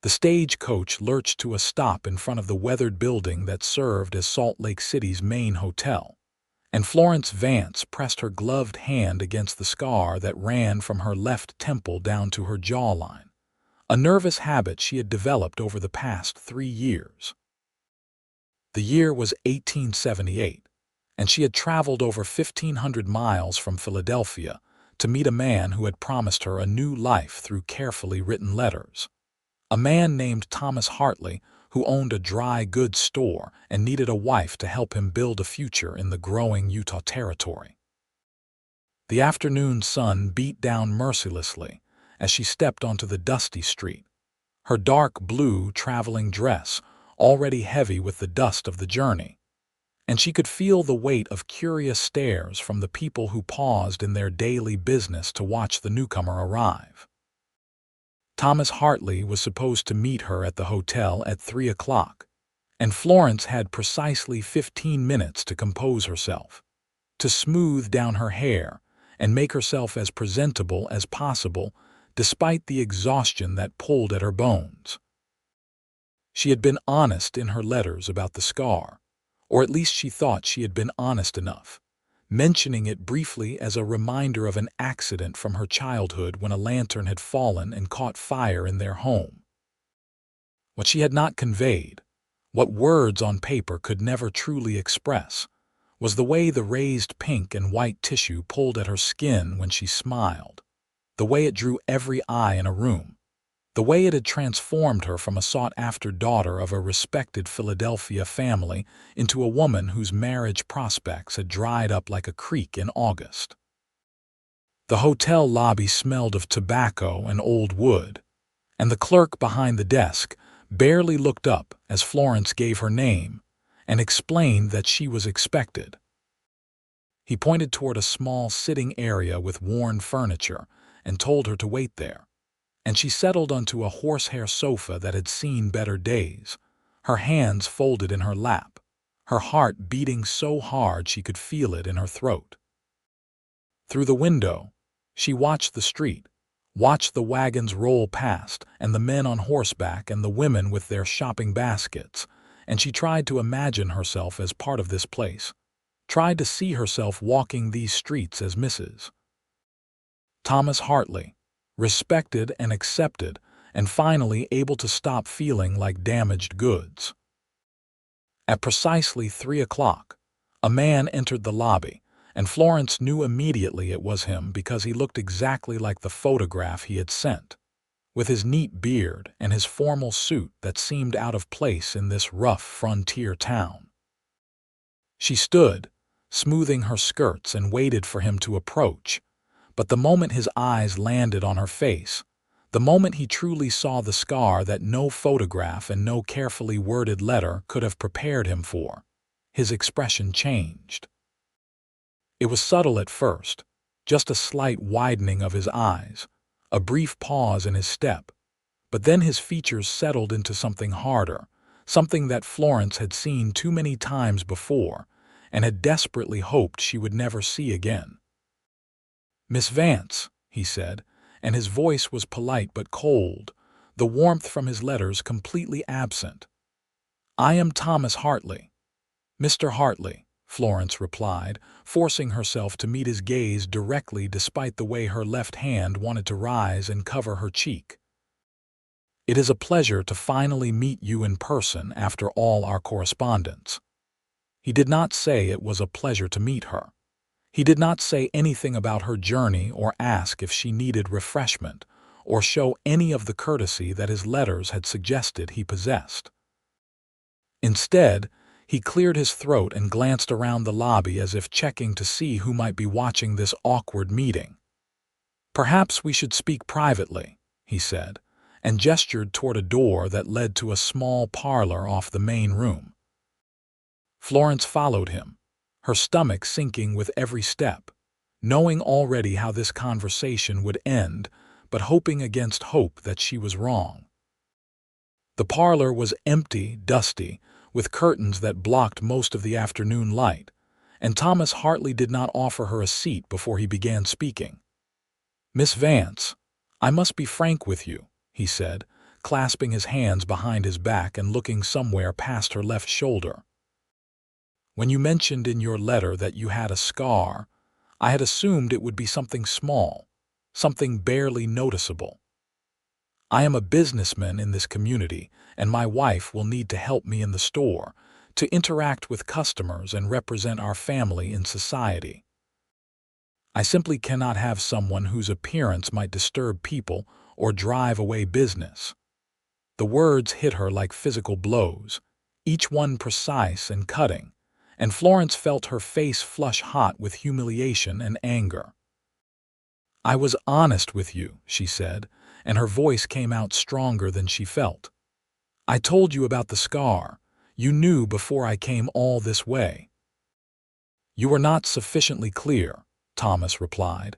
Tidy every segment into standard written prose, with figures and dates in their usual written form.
The stagecoach lurched to a stop in front of the weathered building that served as Salt Lake City's main hotel, and Florence Vance pressed her gloved hand against the scar that ran from her left temple down to her jawline, a nervous habit she had developed over the past 3 years. The year was 1878, and she had traveled over 1,500 miles from Philadelphia to meet a man who had promised her a new life through carefully written letters. A man named Thomas Hartley, who owned a dry goods store and needed a wife to help him build a future in the growing Utah territory. The afternoon sun beat down mercilessly as she stepped onto the dusty street, her dark blue traveling dress already heavy with the dust of the journey, and she could feel the weight of curious stares from the people who paused in their daily business to watch the newcomer arrive. Thomas Hartley was supposed to meet her at the hotel at 3 o'clock, and Florence had precisely 15 minutes to compose herself, to smooth down her hair and make herself as presentable as possible despite the exhaustion that pulled at her bones. She had been honest in her letters about the scar, or at least she thought she had been honest enough, mentioning it briefly as a reminder of an accident from her childhood when a lantern had fallen and caught fire in their home. What she had not conveyed, what words on paper could never truly express, was the way the raised pink and white tissue pulled at her skin when she smiled, the way it drew every eye in a room, the way it had transformed her from a sought-after daughter of a respected Philadelphia family into a woman whose marriage prospects had dried up like a creek in August. The hotel lobby smelled of tobacco and old wood, and the clerk behind the desk barely looked up as Florence gave her name and explained that she was expected. He pointed toward a small sitting area with worn furniture and told her to wait there, and she settled onto a horsehair sofa that had seen better days, her hands folded in her lap, her heart beating so hard she could feel it in her throat. Through the window, she watched the street, watched the wagons roll past and the men on horseback and the women with their shopping baskets, and she tried to imagine herself as part of this place, tried to see herself walking these streets as Mrs. Thomas Hartley, respected and accepted, and finally able to stop feeling like damaged goods. At precisely 3 o'clock, a man entered the lobby, and Florence knew immediately it was him because he looked exactly like the photograph he had sent, with his neat beard and his formal suit that seemed out of place in this rough frontier town. She stood, smoothing her skirts, and waited for him to approach, but the moment his eyes landed on her face, the moment he truly saw the scar that no photograph and no carefully worded letter could have prepared him for, his expression changed. It was subtle at first, just a slight widening of his eyes, a brief pause in his step, but then his features settled into something harder, something that Florence had seen too many times before and had desperately hoped she would never see again. "Miss Vance," he said, and his voice was polite but cold, the warmth from his letters completely absent. "I am Thomas Hartley." "Mr. Hartley," Florence replied, forcing herself to meet his gaze directly despite the way her left hand wanted to rise and cover her cheek. "It is a pleasure to finally meet you in person after all our correspondence." He did not say it was a pleasure to meet her. He did not say anything about her journey or ask if she needed refreshment or show any of the courtesy that his letters had suggested he possessed. Instead, he cleared his throat and glanced around the lobby as if checking to see who might be watching this awkward meeting. "Perhaps we should speak privately," he said, and gestured toward a door that led to a small parlor off the main room. Florence followed him, her stomach sinking with every step, knowing already how this conversation would end, but hoping against hope that she was wrong. The parlor was empty, dusty, with curtains that blocked most of the afternoon light, and Thomas Hartley did not offer her a seat before he began speaking. "Miss Vance, I must be frank with you," he said, clasping his hands behind his back and looking somewhere past her left shoulder. "When you mentioned in your letter that you had a scar, I had assumed it would be something small, something barely noticeable. I am a businessman in this community, and my wife will need to help me in the store, to interact with customers and represent our family in society. I simply cannot have someone whose appearance might disturb people or drive away business." The words hit her like physical blows, each one precise and cutting, and Florence felt her face flush hot with humiliation and anger. "I was honest with you," she said, and her voice came out stronger than she felt. "I told you about the scar. You knew before I came all this way." "You were not sufficiently clear," Thomas replied,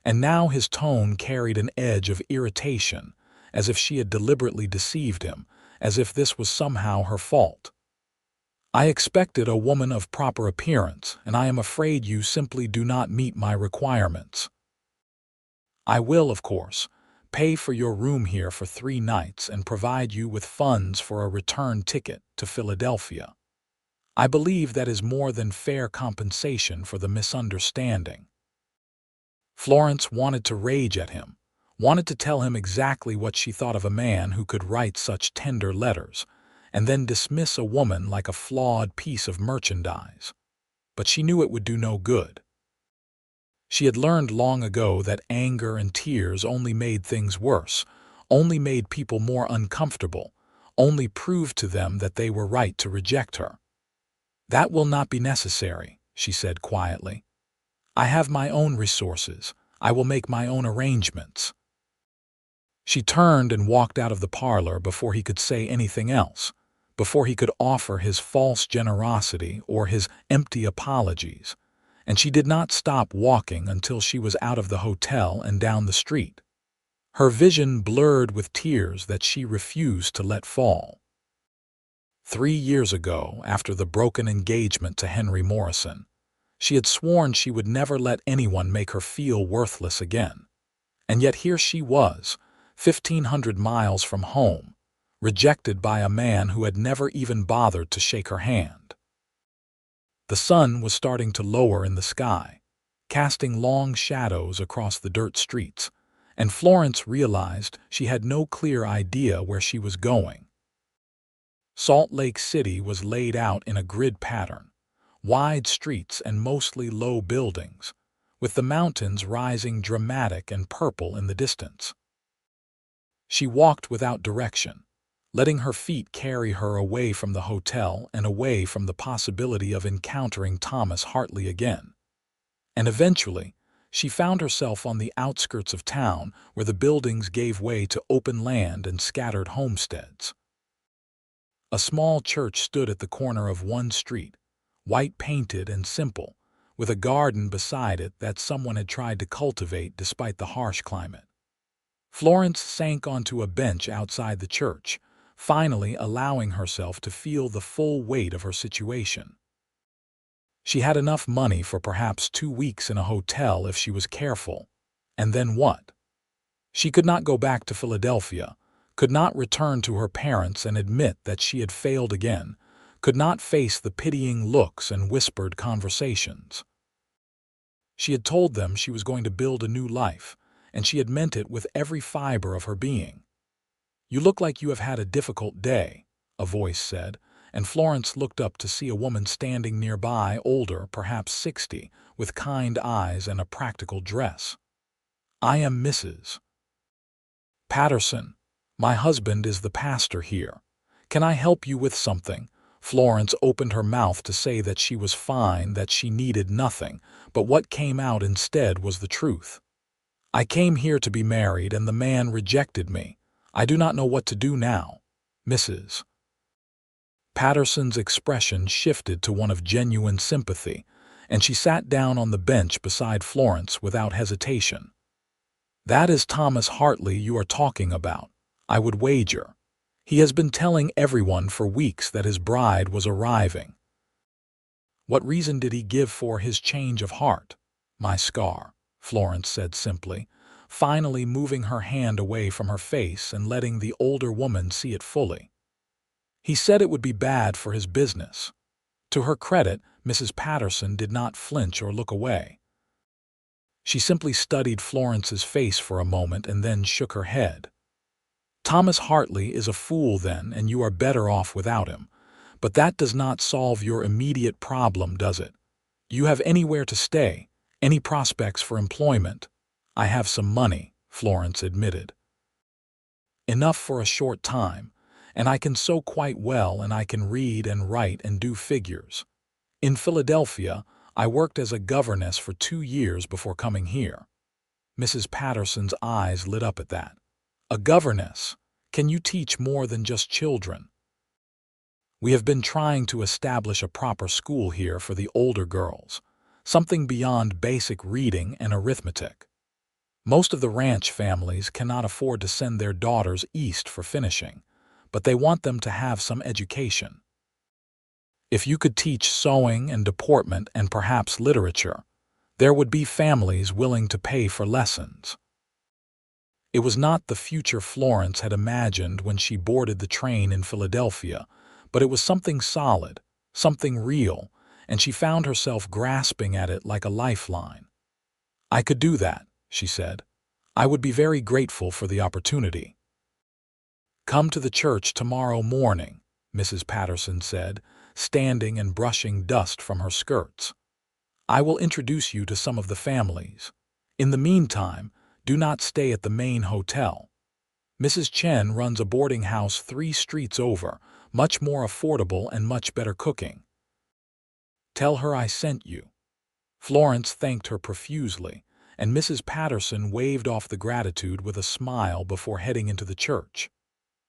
and now his tone carried an edge of irritation, as if she had deliberately deceived him, as if this was somehow her fault. "I expected a woman of proper appearance, and I am afraid you simply do not meet my requirements. I will, of course, pay for your room here for 3 nights and provide you with funds for a return ticket to Philadelphia. I believe that is more than fair compensation for the misunderstanding." Florence wanted to rage at him, wanted to tell him exactly what she thought of a man who could write such tender letters, and then dismiss a woman like a flawed piece of merchandise. But she knew it would do no good. She had learned long ago that anger and tears only made things worse, only made people more uncomfortable, only proved to them that they were right to reject her. "That will not be necessary," she said quietly. "I have my own resources. I will make my own arrangements." She turned and walked out of the parlor before he could say anything else, before he could offer his false generosity or his empty apologies, and she did not stop walking until she was out of the hotel and down the street, her vision blurred with tears that she refused to let fall. 3 years ago, after the broken engagement to Henry Morrison, she had sworn she would never let anyone make her feel worthless again. And yet here she was, 1,500 miles from home, rejected by a man who had never even bothered to shake her hand. The sun was starting to lower in the sky, casting long shadows across the dirt streets, and Florence realized she had no clear idea where she was going. Salt Lake City was laid out in a grid pattern, wide streets and mostly low buildings, with the mountains rising dramatic and purple in the distance. She walked without direction, letting her feet carry her away from the hotel and away from the possibility of encountering Thomas Hartley again. And eventually, she found herself on the outskirts of town where the buildings gave way to open land and scattered homesteads. A small church stood at the corner of one street, white-painted and simple, with a garden beside it that someone had tried to cultivate despite the harsh climate. Florence sank onto a bench outside the church, finally allowing herself to feel the full weight of her situation. She had enough money for perhaps 2 weeks in a hotel if she was careful. And then what? She could not go back to Philadelphia, could not return to her parents and admit that she had failed again, could not face the pitying looks and whispered conversations. She had told them she was going to build a new life, and she had meant it with every fiber of her being. "You look like you have had a difficult day," a voice said, and Florence looked up to see a woman standing nearby, older, perhaps 60, with kind eyes and a practical dress. "I am Mrs. Patterson. My husband is the pastor here. Can I help you with something?" Florence opened her mouth to say that she was fine, that she needed nothing, but what came out instead was the truth. "I came here to be married, and the man rejected me. I do not know what to do now, Mrs." Patterson's expression shifted to one of genuine sympathy, and she sat down on the bench beside Florence without hesitation. "That is Thomas Hartley you are talking about, I would wager. He has been telling everyone for weeks that his bride was arriving." "What reason did he give for his change of heart?" "My scar," Florence said simply, finally moving her hand away from her face and letting the older woman see it fully. He said it would be bad for his business. To her credit, Mrs. Patterson did not flinch or look away. She simply studied Florence's face for a moment and then shook her head. Thomas Hartley is a fool then, and you are better off without him. But that does not solve your immediate problem, does it? You have anywhere to stay, any prospects for employment. I have some money, Florence admitted. Enough for a short time, and I can sew quite well, and I can read and write and do figures. In Philadelphia, I worked as a governess for 2 years before coming here. Mrs. Patterson's eyes lit up at that. A governess? Can you teach more than just children? We have been trying to establish a proper school here for the older girls, something beyond basic reading and arithmetic. Most of the ranch families cannot afford to send their daughters east for finishing, but they want them to have some education. If you could teach sewing and deportment and perhaps literature, there would be families willing to pay for lessons. It was not the future Florence had imagined when she boarded the train in Philadelphia, but it was something solid, something real, and she found herself grasping at it like a lifeline. I could do that, she said. I would be very grateful for the opportunity. Come to the church tomorrow morning, Mrs. Patterson said, standing and brushing dust from her skirts. I will introduce you to some of the families. In the meantime, do not stay at the main hotel. Mrs. Chen runs a boarding house 3 streets over, much more affordable and much better cooking. Tell her I sent you. Florence thanked her profusely, and Mrs. Patterson waved off the gratitude with a smile before heading into the church.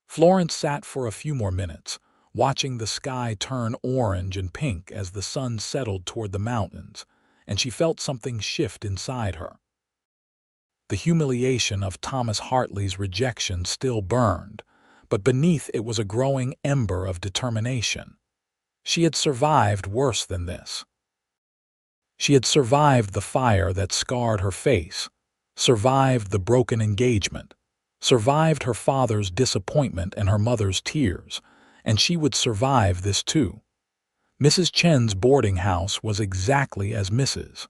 Florence sat for a few more minutes, watching the sky turn orange and pink as the sun settled toward the mountains, and she felt something shift inside her. The humiliation of Thomas Hartley's rejection still burned, but beneath it was a growing ember of determination. She had survived worse than this. She had survived the fire that scarred her face, survived the broken engagement, survived her father's disappointment and her mother's tears, and she would survive this too. Mrs. Chen's boarding house was exactly as Mrs.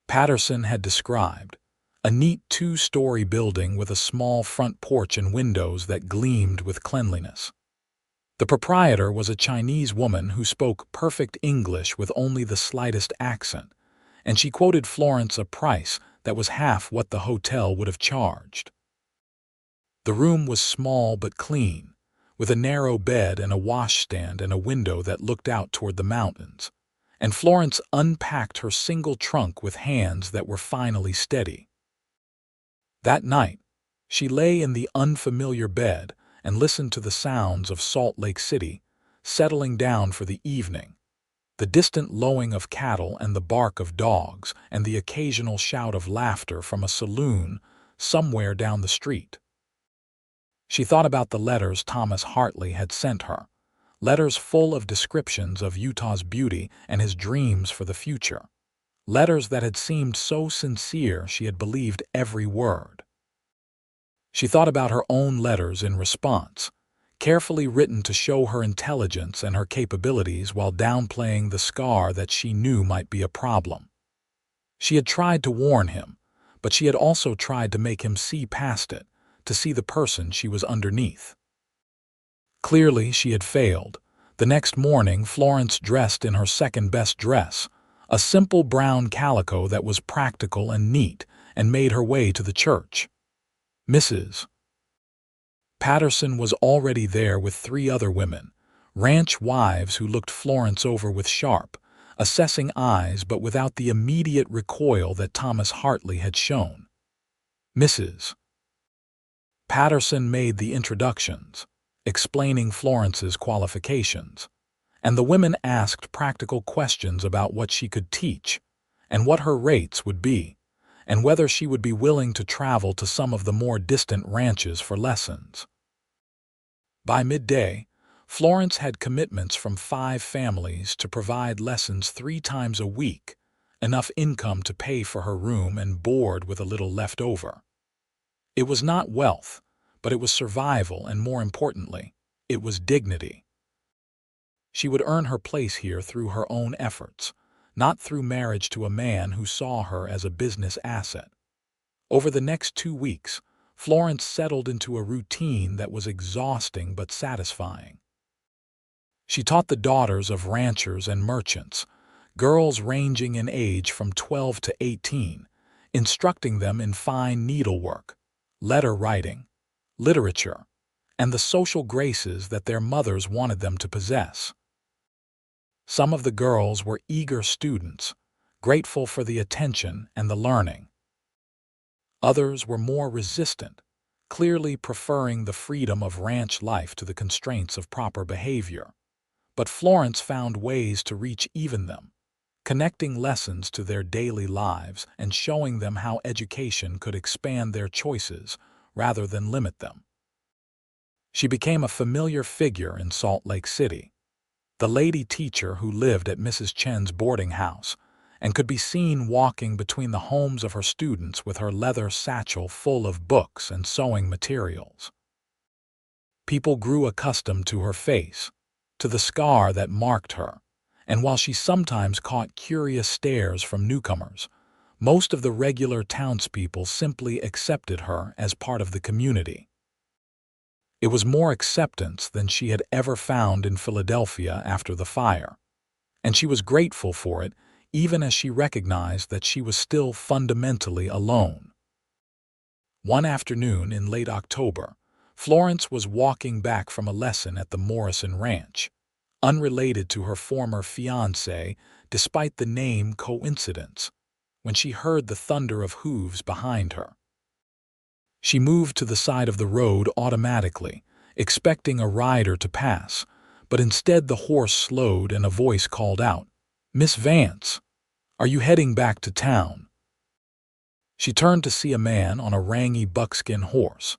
Patterson had described, a neat 2-story building with a small front porch and windows that gleamed with cleanliness. The proprietor was a Chinese woman who spoke perfect English with only the slightest accent, and she quoted Florence a price that was half what the hotel would have charged. The room was small but clean, with a narrow bed and a washstand and a window that looked out toward the mountains, and Florence unpacked her single trunk with hands that were finally steady. That night, she lay in the unfamiliar bed and listened to the sounds of Salt Lake City, settling down for the evening, the distant lowing of cattle and the bark of dogs and the occasional shout of laughter from a saloon somewhere down the street. She thought about the letters Thomas Hartley had sent her, letters full of descriptions of Utah's beauty and his dreams for the future. Letters that had seemed so sincere she had believed every word. She thought about her own letters in response, carefully written to show her intelligence and her capabilities while downplaying the scar that she knew might be a problem. She had tried to warn him, but she had also tried to make him see past it, to see the person she was underneath. Clearly, she had failed. The next morning, Florence dressed in her second-best dress, a simple brown calico that was practical and neat, and made her way to the church. Mrs. Patterson was already there with 3 other women, ranch wives who looked Florence over with sharp, assessing eyes but without the immediate recoil that Thomas Hartley had shown. Mrs. Patterson made the introductions, explaining Florence's qualifications, and the women asked practical questions about what she could teach, and what her rates would be, and whether she would be willing to travel to some of the more distant ranches for lessons. By midday, Florence had commitments from 5 families to provide lessons 3 times a week, enough income to pay for her room and board with a little left over. It was not wealth, but it was survival, and more importantly, it was dignity. She would earn her place here through her own efforts, not through marriage to a man who saw her as a business asset. Over the next 2 weeks, Florence settled into a routine that was exhausting but satisfying. She taught the daughters of ranchers and merchants, girls ranging in age from 12 to 18, instructing them in fine needlework, letter writing, literature, and the social graces that their mothers wanted them to possess. Some of the girls were eager students, grateful for the attention and the learning. Others were more resistant, clearly preferring the freedom of ranch life to the constraints of proper behavior. But Florence found ways to reach even them, connecting lessons to their daily lives and showing them how education could expand their choices rather than limit them. She became a familiar figure in Salt Lake City, the lady teacher who lived at Mrs. Chen's boarding house and could be seen walking between the homes of her students with her leather satchel full of books and sewing materials. People grew accustomed to her face, to the scar that marked her, and while she sometimes caught curious stares from newcomers, most of the regular townspeople simply accepted her as part of the community. It was more acceptance than she had ever found in Philadelphia after the fire, and she was grateful for it, even as she recognized that she was still fundamentally alone. One afternoon in late October, Florence was walking back from a lesson at the Morrison Ranch, unrelated to her former fiancé despite the name coincidence, when she heard the thunder of hooves behind her. She moved to the side of the road automatically, expecting a rider to pass, but instead the horse slowed and a voice called out, "Miss Vance, are you heading back to town?" She turned to see a man on a rangy buckskin horse,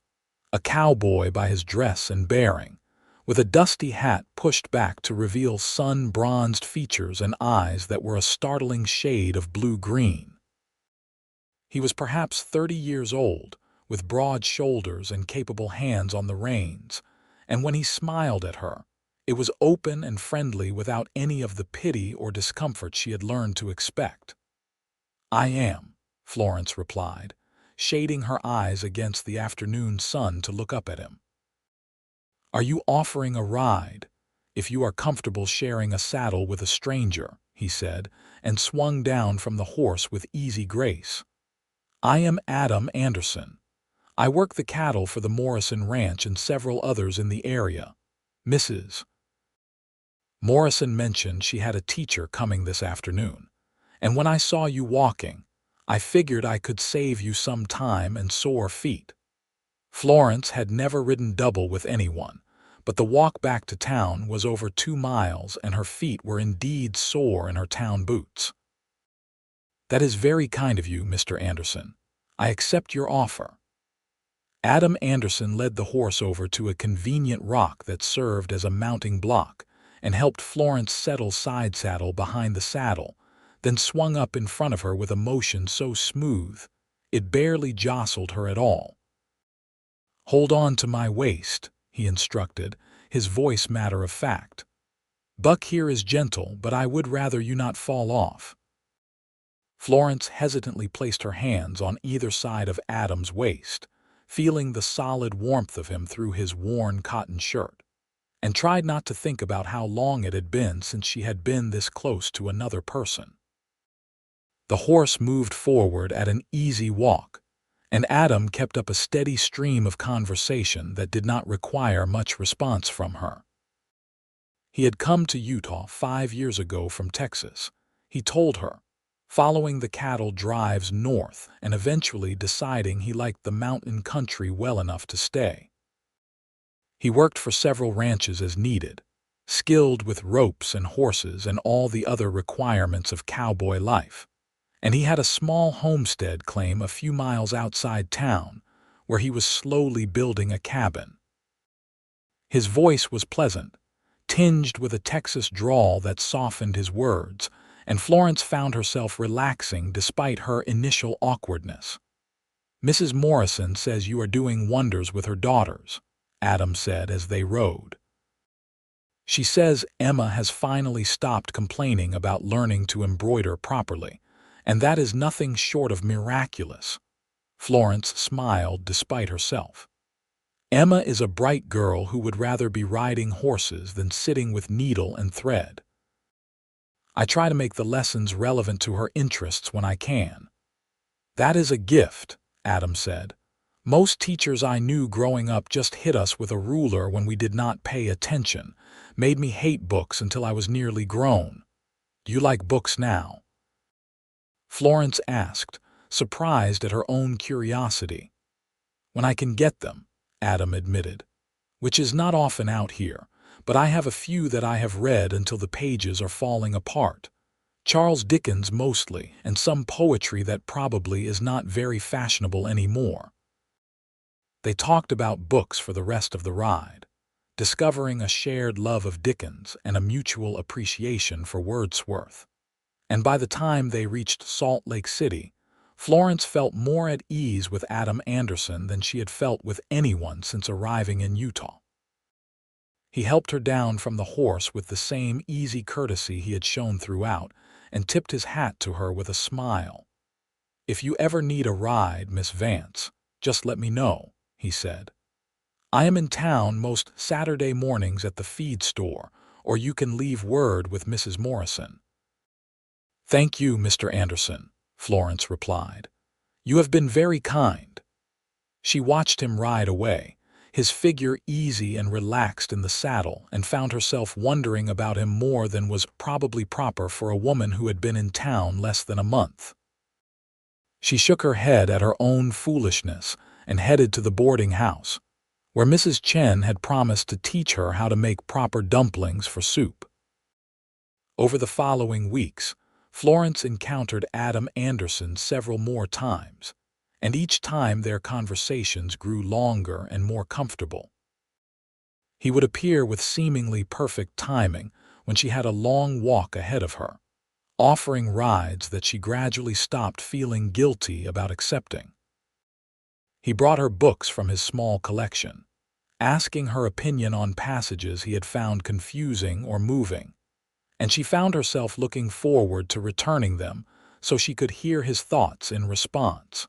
a cowboy by his dress and bearing, with a dusty hat pushed back to reveal sun-bronzed features and eyes that were a startling shade of blue-green. He was perhaps 30 years old, with broad shoulders and capable hands on the reins, and when he smiled at her, it was open and friendly without any of the pity or discomfort she had learned to expect. "I am," Florence replied, shading her eyes against the afternoon sun to look up at him. "Are you offering a ride? If you are comfortable sharing a saddle with a stranger," he said, and swung down from the horse with easy grace. "I am Adam Anderson. I work the cattle for the Morrison Ranch and several others in the area. Mrs. Morrison mentioned she had a teacher coming this afternoon, and when I saw you walking, I figured I could save you some time and sore feet." Florence had never ridden double with anyone, but the walk back to town was over 2 miles and her feet were indeed sore in her town boots. "That is very kind of you, Mr. Anderson. I accept your offer." Adam Anderson led the horse over to a convenient rock that served as a mounting block and helped Florence settle side saddle behind the saddle, then swung up in front of her with a motion so smooth it barely jostled her at all. "Hold on to my waist," he instructed, his voice matter-of-fact. "Buck here is gentle, but I would rather you not fall off." Florence hesitantly placed her hands on either side of Adam's waist, feeling the solid warmth of him through his worn cotton shirt, and tried not to think about how long it had been since she had been this close to another person. The horse moved forward at an easy walk, and Adam kept up a steady stream of conversation that did not require much response from her. He had come to Utah 5 years ago from Texas, he told her, following the cattle drives north and eventually deciding he liked the mountain country well enough to stay. He worked for several ranches as needed, skilled with ropes and horses and all the other requirements of cowboy life, and he had a small homestead claim a few miles outside town where he was slowly building a cabin. His voice was pleasant, tinged with a Texas drawl that softened his words, and Florence found herself relaxing despite her initial awkwardness. "Mrs. Morrison says you are doing wonders with her daughters," Adam said as they rode. "She says Emma has finally stopped complaining about learning to embroider properly, and that is nothing short of miraculous." Florence smiled despite herself. "Emma is a bright girl who would rather be riding horses than sitting with needle and thread. I try to make the lessons relevant to her interests when I can." "That is a gift," Adam said. "Most teachers I knew growing up just hit us with a ruler when we did not pay attention, made me hate books until I was nearly grown. Do you like books now?" Florence asked, surprised at her own curiosity. "When I can get them," Adam admitted, "which is not often out here, but I have a few that I have read until the pages are falling apart. Charles Dickens mostly, and some poetry that probably is not very fashionable anymore." They talked about books for the rest of the ride, discovering a shared love of Dickens and a mutual appreciation for Wordsworth. And by the time they reached Salt Lake City, Florence felt more at ease with Adam Anderson than she had felt with anyone since arriving in Utah. He helped her down from the horse with the same easy courtesy he had shown throughout, and tipped his hat to her with a smile. "If you ever need a ride, Miss Vance, just let me know," he said. "I am in town most Saturday mornings at the feed store, or you can leave word with Mrs. Morrison." "Thank you, Mr. Anderson," Florence replied. "You have been very kind." She watched him ride away, his figure easy and relaxed in the saddle, and found herself wondering about him more than was probably proper for a woman who had been in town less than a month. She shook her head at her own foolishness and headed to the boarding house, where Mrs. Chen had promised to teach her how to make proper dumplings for soup. Over the following weeks, Florence encountered Adam Anderson several more times, and each time their conversations grew longer and more comfortable. He would appear with seemingly perfect timing when she had a long walk ahead of her, offering rides that she gradually stopped feeling guilty about accepting. He brought her books from his small collection, asking her opinion on passages he had found confusing or moving, and she found herself looking forward to returning them so she could hear his thoughts in response.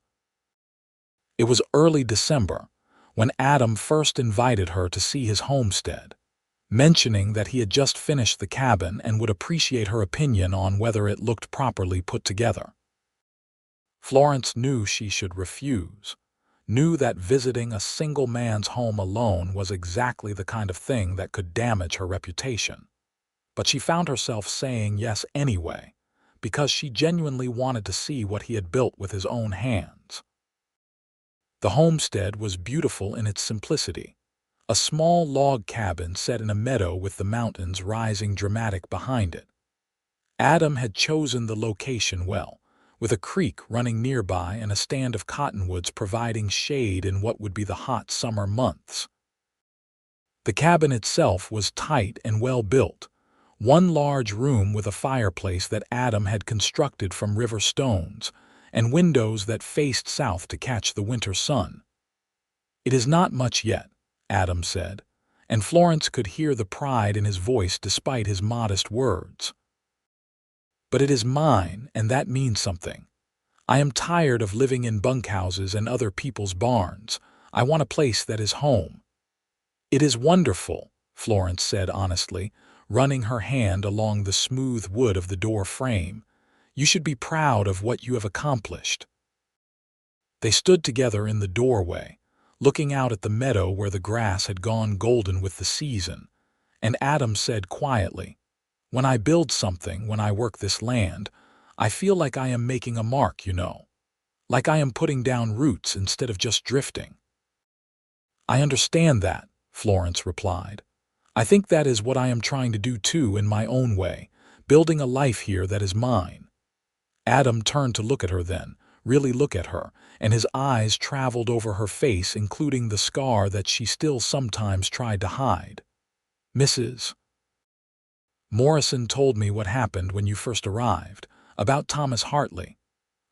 It was early December when Adam first invited her to see his homestead, mentioning that he had just finished the cabin and would appreciate her opinion on whether it looked properly put together. Florence knew she should refuse, knew that visiting a single man's home alone was exactly the kind of thing that could damage her reputation. But she found herself saying yes anyway, because she genuinely wanted to see what he had built with his own hands. The homestead was beautiful in its simplicity, a small log cabin set in a meadow with the mountains rising dramatic behind it. Adam had chosen the location well, with a creek running nearby and a stand of cottonwoods providing shade in what would be the hot summer months. The cabin itself was tight and well built, one large room with a fireplace that Adam had constructed from river stones, and windows that faced south to catch the winter sun. "It is not much yet," Adam said, and Florence could hear the pride in his voice despite his modest words. "But it is mine, and that means something. I am tired of living in bunkhouses and other people's barns. I want a place that is home." "It is wonderful," Florence said honestly, running her hand along the smooth wood of the door frame. "You should be proud of what you have accomplished." They stood together in the doorway, looking out at the meadow where the grass had gone golden with the season, and Adam said quietly, "When I build something, when I work this land, I feel like I am making a mark, you know. Like I am putting down roots instead of just drifting." "I understand that," Florence replied. "I think that is what I am trying to do too in my own way, building a life here that is mine." Adam turned to look at her then, really look at her, and his eyes traveled over her face, including the scar that she still sometimes tried to hide. "Mrs. Morrison told me what happened when you first arrived, about Thomas Hartley.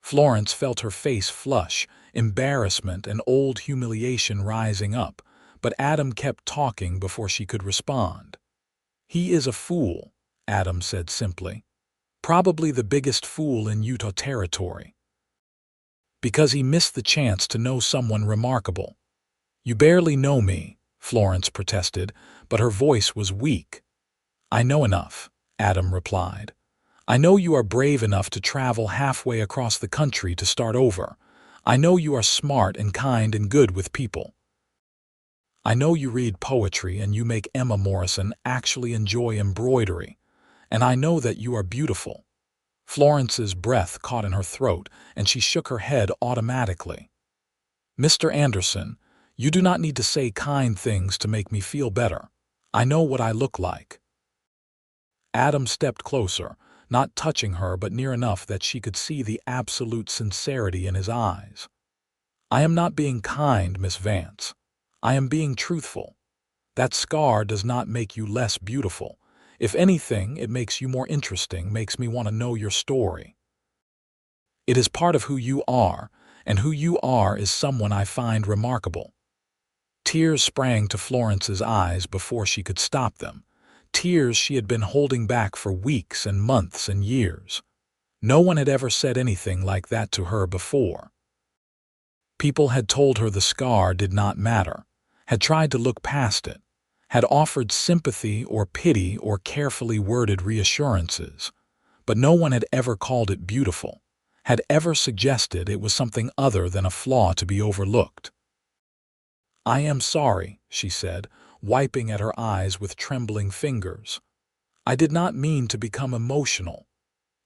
Florence felt her face flush, embarrassment and old humiliation rising up, but Adam kept talking before she could respond. "He is a fool," Adam said simply. "Probably the biggest fool in Utah territory. Because he missed the chance to know someone remarkable." "You barely know me," Florence protested, but her voice was weak. "I know enough," Adam replied. "I know you are brave enough to travel halfway across the country to start over. I know you are smart and kind and good with people. I know you read poetry and you make Emma Morrison actually enjoy embroidery. And I know that you are beautiful." Florence's breath caught in her throat, and she shook her head automatically. "Mr. Anderson, you do not need to say kind things to make me feel better. I know what I look like." Adam stepped closer, not touching her but near enough that she could see the absolute sincerity in his eyes. "I am not being kind, Miss Vance. I am being truthful. That scar does not make you less beautiful. If anything, it makes you more interesting, makes me want to know your story. It is part of who you are, and who you are is someone I find remarkable." Tears sprang to Florence's eyes before she could stop them, tears she had been holding back for weeks and months and years. No one had ever said anything like that to her before. People had told her the scar did not matter, had tried to look past it, had offered sympathy or pity or carefully worded reassurances, but no one had ever called it beautiful, had ever suggested it was something other than a flaw to be overlooked. "I am sorry," she said, wiping at her eyes with trembling fingers. "I did not mean to become emotional."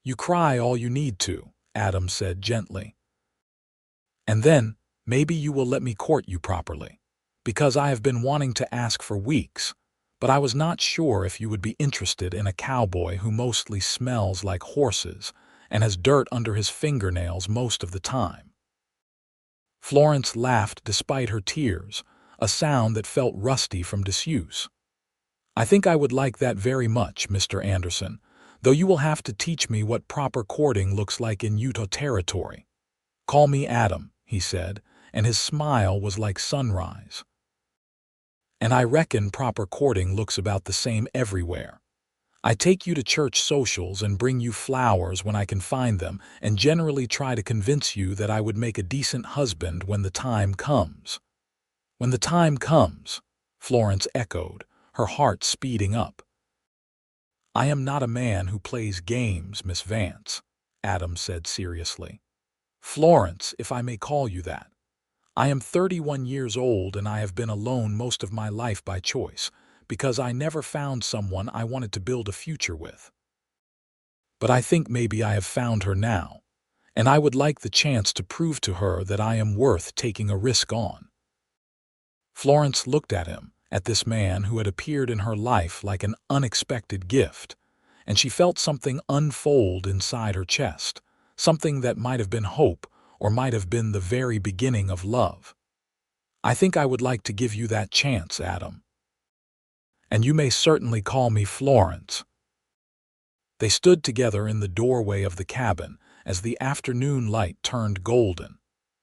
"You cry all you need to," Adam said gently. "And then, maybe you will let me court you properly. Because I have been wanting to ask for weeks, but I was not sure if you would be interested in a cowboy who mostly smells like horses and has dirt under his fingernails most of the time." Florence laughed despite her tears, a sound that felt rusty from disuse. "I think I would like that very much, Mr. Anderson, though you will have to teach me what proper courting looks like in Utah territory. Call me Adam," he said, and his smile was like sunrise. "And I reckon proper courting looks about the same everywhere. I take you to church socials and bring you flowers when I can find them, and generally try to convince you that I would make a decent husband when the time comes." "When the time comes," Florence echoed, her heart speeding up. "I am not a man who plays games, Miss Vance," Adam said seriously. "Florence, if I may call you that. I am 31 years old and I have been alone most of my life by choice, because I never found someone I wanted to build a future with. But I think maybe I have found her now, and I would like the chance to prove to her that I am worth taking a risk on." Florence looked at him, at this man who had appeared in her life like an unexpected gift, and she felt something unfold inside her chest, something that might have been hope or might have been the very beginning of love. "I think I would like to give you that chance, Adam. And you may certainly call me Florence." They stood together in the doorway of the cabin as the afternoon light turned golden,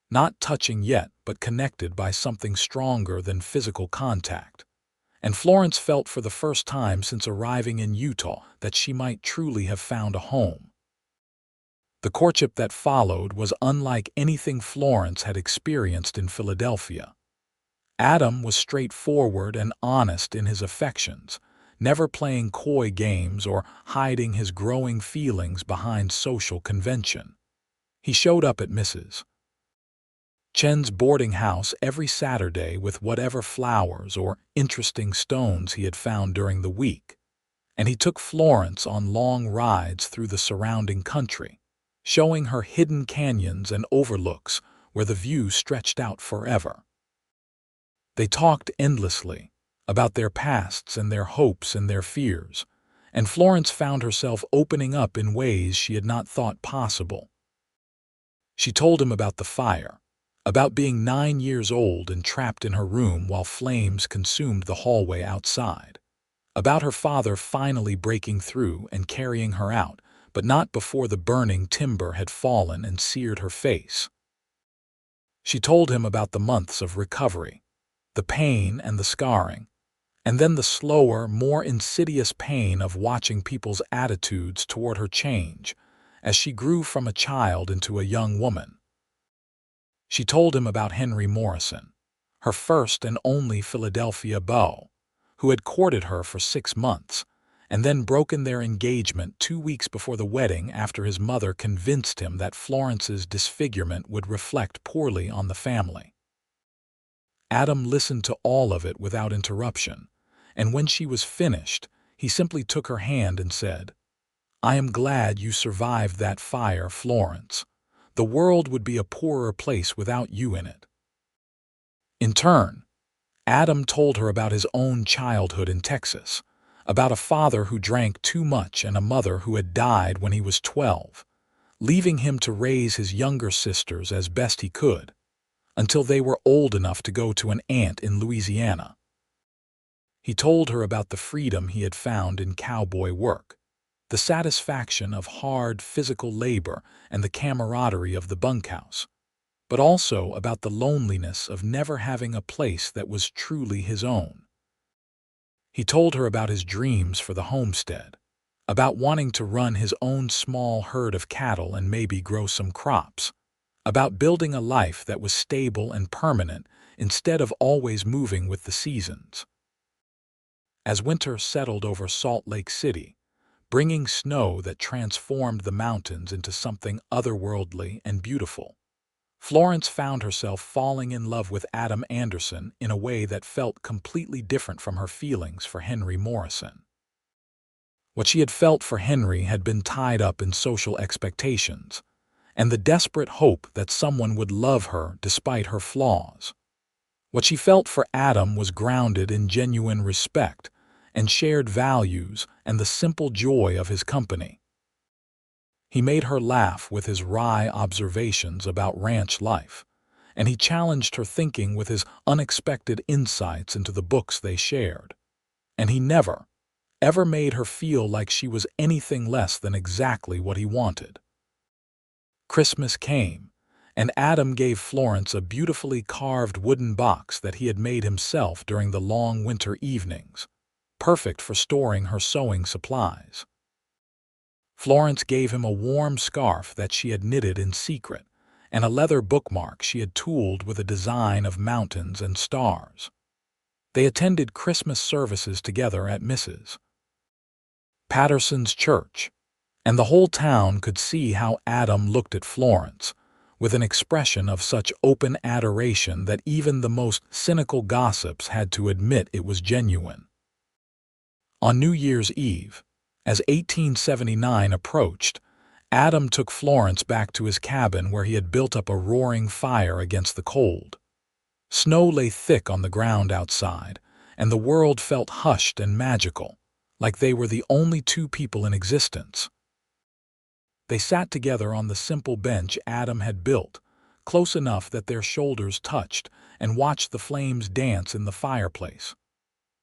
not touching yet but connected by something stronger than physical contact. And Florence felt for the first time since arriving in Utah that she might truly have found a home. The courtship that followed was unlike anything Florence had experienced in Philadelphia. Adam was straightforward and honest in his affections, never playing coy games or hiding his growing feelings behind social convention. He showed up at Mrs. Chen's boarding house every Saturday with whatever flowers or interesting stones he had found during the week, and he took Florence on long rides through the surrounding country, showing her hidden canyons and overlooks where the view stretched out forever. They talked endlessly about their pasts and their hopes and their fears, and Florence found herself opening up in ways she had not thought possible. She told him about the fire, about being 9 years old and trapped in her room while flames consumed the hallway outside, about her father finally breaking through and carrying her out, but not before the burning timber had fallen and seared her face. She told him about the months of recovery, the pain and the scarring, and then the slower, more insidious pain of watching people's attitudes toward her change as she grew from a child into a young woman. She told him about Henry Morrison, her first and only Philadelphia beau, who had courted her for 6 months and then broken their engagement 2 weeks before the wedding after his mother convinced him that Florence's disfigurement would reflect poorly on the family. Adam listened to all of it without interruption, and when she was finished, he simply took her hand and said, "I am glad you survived that fire, Florence. The world would be a poorer place without you in it." In turn, Adam told her about his own childhood in Texas, about a father who drank too much and a mother who had died when he was 12, leaving him to raise his younger sisters as best he could, until they were old enough to go to an aunt in Louisiana. He told her about the freedom he had found in cowboy work, the satisfaction of hard physical labor and the camaraderie of the bunkhouse, but also about the loneliness of never having a place that was truly his own. He told her about his dreams for the homestead, about wanting to run his own small herd of cattle and maybe grow some crops, about building a life that was stable and permanent instead of always moving with the seasons. As winter settled over Salt Lake City, bringing snow that transformed the mountains into something otherworldly and beautiful, Florence found herself falling in love with Adam Anderson in a way that felt completely different from her feelings for Henry Morrison. What she had felt for Henry had been tied up in social expectations, and the desperate hope that someone would love her despite her flaws. What she felt for Adam was grounded in genuine respect and shared values and the simple joy of his company. He made her laugh with his wry observations about ranch life, and he challenged her thinking with his unexpected insights into the books they shared. And he never, ever made her feel like she was anything less than exactly what he wanted. Christmas came, and Adam gave Florence a beautifully carved wooden box that he had made himself during the long winter evenings, perfect for storing her sewing supplies. Florence gave him a warm scarf that she had knitted in secret, and a leather bookmark she had tooled with a design of mountains and stars. They attended Christmas services together at Mrs. Patterson's church, and the whole town could see how Adam looked at Florence, with an expression of such open adoration that even the most cynical gossips had to admit it was genuine. On New Year's Eve, as 1879 approached, Adam took Florence back to his cabin where he had built up a roaring fire against the cold. Snow lay thick on the ground outside, and the world felt hushed and magical, like they were the only two people in existence. They sat together on the simple bench Adam had built, close enough that their shoulders touched, and watched the flames dance in the fireplace.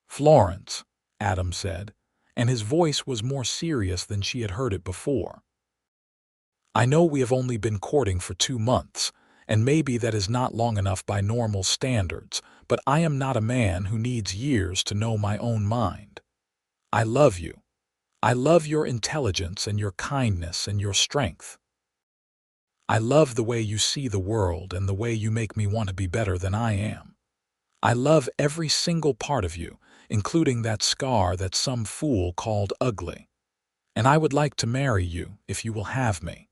"Florence," Adam said, and his voice was more serious than she had heard it before. "I know we have only been courting for 2 months, and maybe that is not long enough by normal standards, but I am not a man who needs years to know my own mind. I love you. I love your intelligence and your kindness and your strength. I love the way you see the world and the way you make me want to be better than I am. I love every single part of you, including that scar that some fool called ugly. And I would like to marry you if you will have me."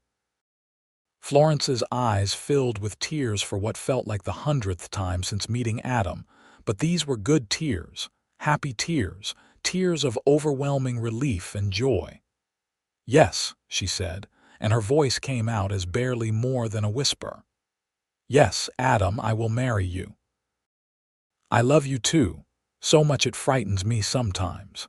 Florence's eyes filled with tears for what felt like the 100th time since meeting Adam, but these were good tears, happy tears, tears of overwhelming relief and joy. "Yes," she said, and her voice came out as barely more than a whisper. "Yes, Adam, I will marry you. I love you too, so much it frightens me sometimes."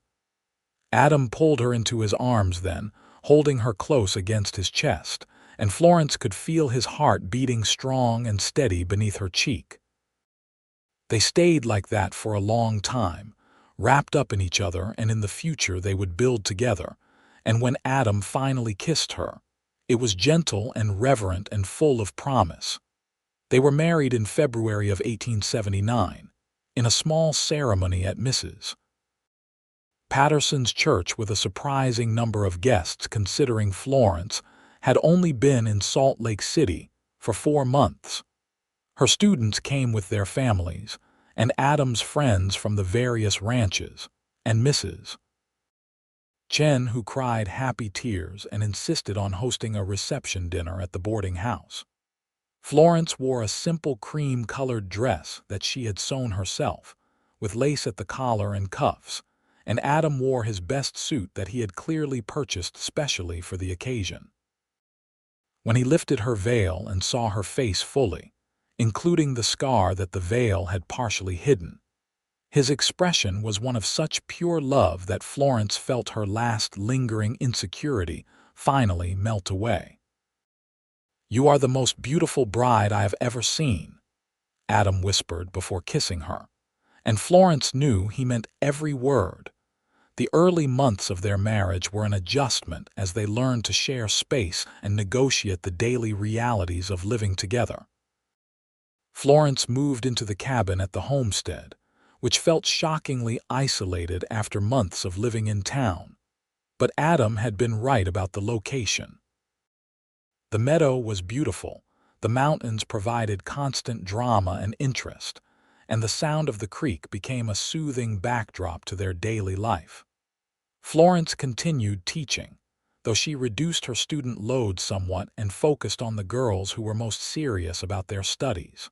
Adam pulled her into his arms then, holding her close against his chest, and Florence could feel his heart beating strong and steady beneath her cheek. They stayed like that for a long time, wrapped up in each other and in the future they would build together. And when Adam finally kissed her, it was gentle and reverent and full of promise. They were married in February of 1879, in a small ceremony at Mrs. Patterson's church with a surprising number of guests, considering Florence had only been in Salt Lake City for 4 months. Her students came with their families, and Adam's friends from the various ranches, and Mrs. Chen, who cried happy tears and insisted on hosting a reception dinner at the boarding house. Florence wore a simple cream-colored dress that she had sewn herself, with lace at the collar and cuffs, and Adam wore his best suit that he had clearly purchased specially for the occasion. When he lifted her veil and saw her face fully, including the scar that the veil had partially hidden, his expression was one of such pure love that Florence felt her last lingering insecurity finally melt away. "You are the most beautiful bride I have ever seen," Adam whispered before kissing her, and Florence knew he meant every word. The early months of their marriage were an adjustment as they learned to share space and negotiate the daily realities of living together. Florence moved into the cabin at the homestead, which felt shockingly isolated after months of living in town. But Adam had been right about the location. The meadow was beautiful, the mountains provided constant drama and interest, and the sound of the creek became a soothing backdrop to their daily life. Florence continued teaching, though she reduced her student load somewhat and focused on the girls who were most serious about their studies.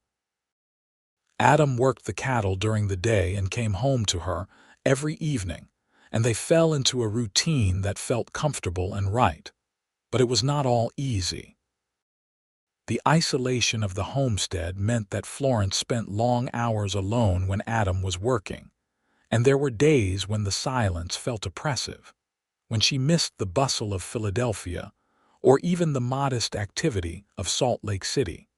Adam worked the cattle during the day and came home to her every evening, and they fell into a routine that felt comfortable and right. But it was not all easy. The isolation of the homestead meant that Florence spent long hours alone when Adam was working, and there were days when the silence felt oppressive, when she missed the bustle of Philadelphia or even the modest activity of Salt Lake City.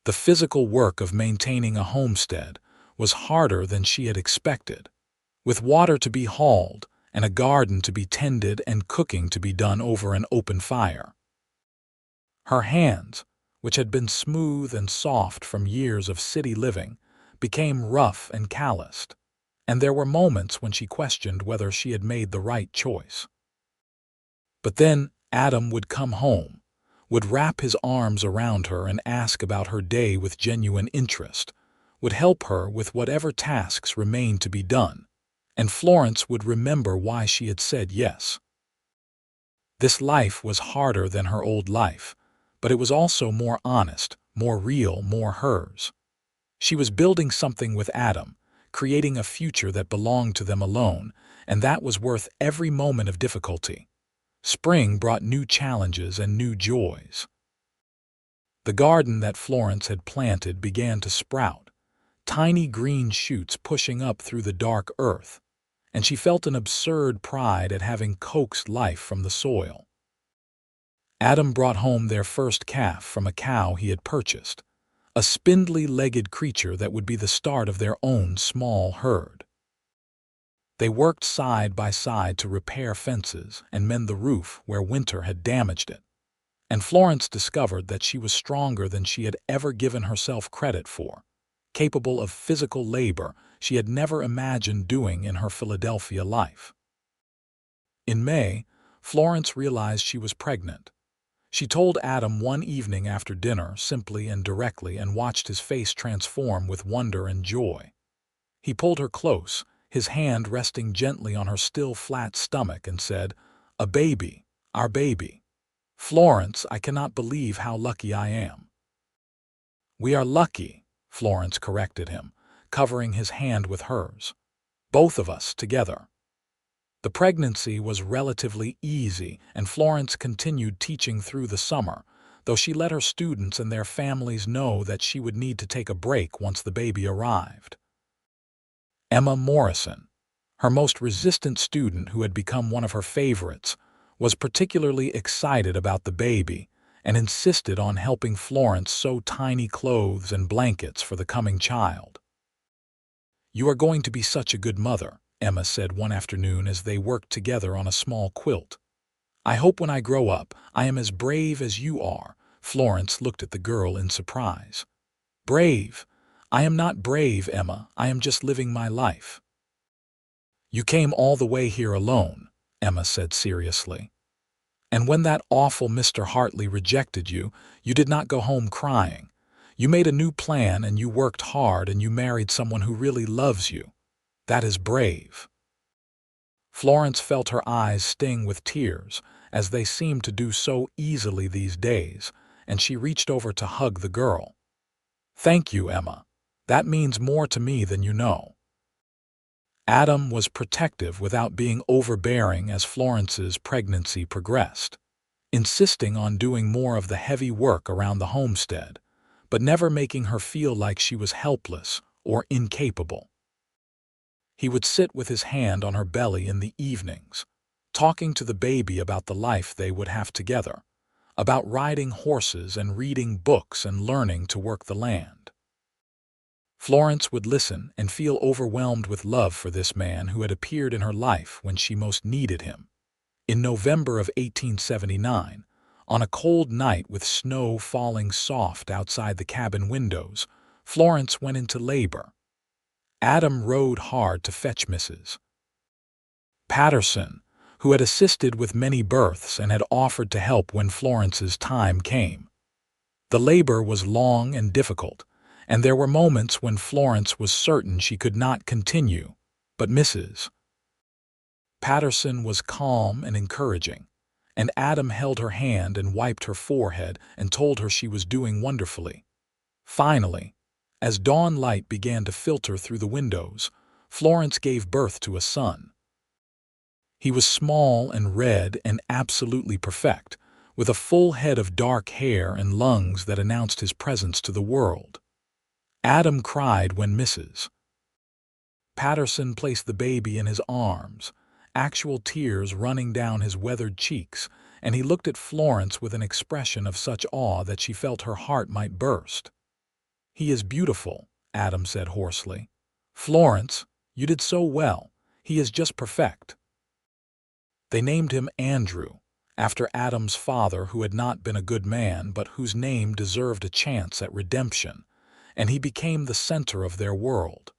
The physical work of maintaining a homestead was harder than she had expected, with water to be hauled and a garden to be tended and cooking to be done over an open fire. Her hands, which had been smooth and soft from years of city living, became rough and calloused, and there were moments when she questioned whether she had made the right choice. But then Adam would come home, would wrap his arms around her and ask about her day with genuine interest, would help her with whatever tasks remained to be done, and Florence would remember why she had said yes. This life was harder than her old life, but it was also more honest, more real, more hers. She was building something with Adam, creating a future that belonged to them alone, and that was worth every moment of difficulty. Spring brought new challenges and new joys. The garden that Florence had planted began to sprout, tiny green shoots pushing up through the dark earth, and she felt an absurd pride at having coaxed life from the soil. Adam brought home their first calf from a cow he had purchased, a spindly-legged creature that would be the start of their own small herd. They worked side by side to repair fences and mend the roof where winter had damaged it, and Florence discovered that she was stronger than she had ever given herself credit for, capable of physical labor she had never imagined doing in her Philadelphia life. In May, Florence realized she was pregnant. She told Adam one evening after dinner, simply and directly, and watched his face transform with wonder and joy. He pulled her close, his hand resting gently on her still flat stomach, and said, "A baby, our baby. Florence, I cannot believe how lucky I am." "We are lucky," Florence corrected him, covering his hand with hers. "Both of us together." The pregnancy was relatively easy, and Florence continued teaching through the summer, though she let her students and their families know that she would need to take a break once the baby arrived. Emma Morrison, her most resistant student who had become one of her favorites, was particularly excited about the baby and insisted on helping Florence sew tiny clothes and blankets for the coming child. "You are going to be such a good mother," Emma said one afternoon as they worked together on a small quilt. "I hope when I grow up, I am as brave as you are." Florence looked at the girl in surprise. "Brave? I am not brave, Emma. I am just living my life." "You came all the way here alone," Emma said seriously. "And when that awful Mr. Hartley rejected you, you did not go home crying. You made a new plan and you worked hard and you married someone who really loves you. That is brave." Florence felt her eyes sting with tears, as they seemed to do so easily these days, and she reached over to hug the girl. "Thank you, Emma. That means more to me than you know." Adam was protective without being overbearing as Florence's pregnancy progressed, insisting on doing more of the heavy work around the homestead, but never making her feel like she was helpless or incapable. He would sit with his hand on her belly in the evenings, talking to the baby about the life they would have together, about riding horses and reading books and learning to work the land. Florence would listen and feel overwhelmed with love for this man who had appeared in her life when she most needed him. In November of 1879, on a cold night with snow falling soft outside the cabin windows, Florence went into labor. Adam rode hard to fetch Mrs. Patterson, who had assisted with many births and had offered to help when Florence's time came. The labor was long and difficult, and there were moments when Florence was certain she could not continue, but Mrs. Patterson was calm and encouraging, and Adam held her hand and wiped her forehead and told her she was doing wonderfully. Finally, as dawn light began to filter through the windows, Florence gave birth to a son. He was small and red and absolutely perfect, with a full head of dark hair and lungs that announced his presence to the world. Adam cried when Mrs. Patterson placed the baby in his arms, actual tears running down his weathered cheeks, and he looked at Florence with an expression of such awe that she felt her heart might burst. "He is beautiful," Adam said hoarsely. "Florence, you did so well. He is just perfect." They named him Andrew, after Adam's father, who had not been a good man but whose name deserved a chance at redemption, and he became the center of their world.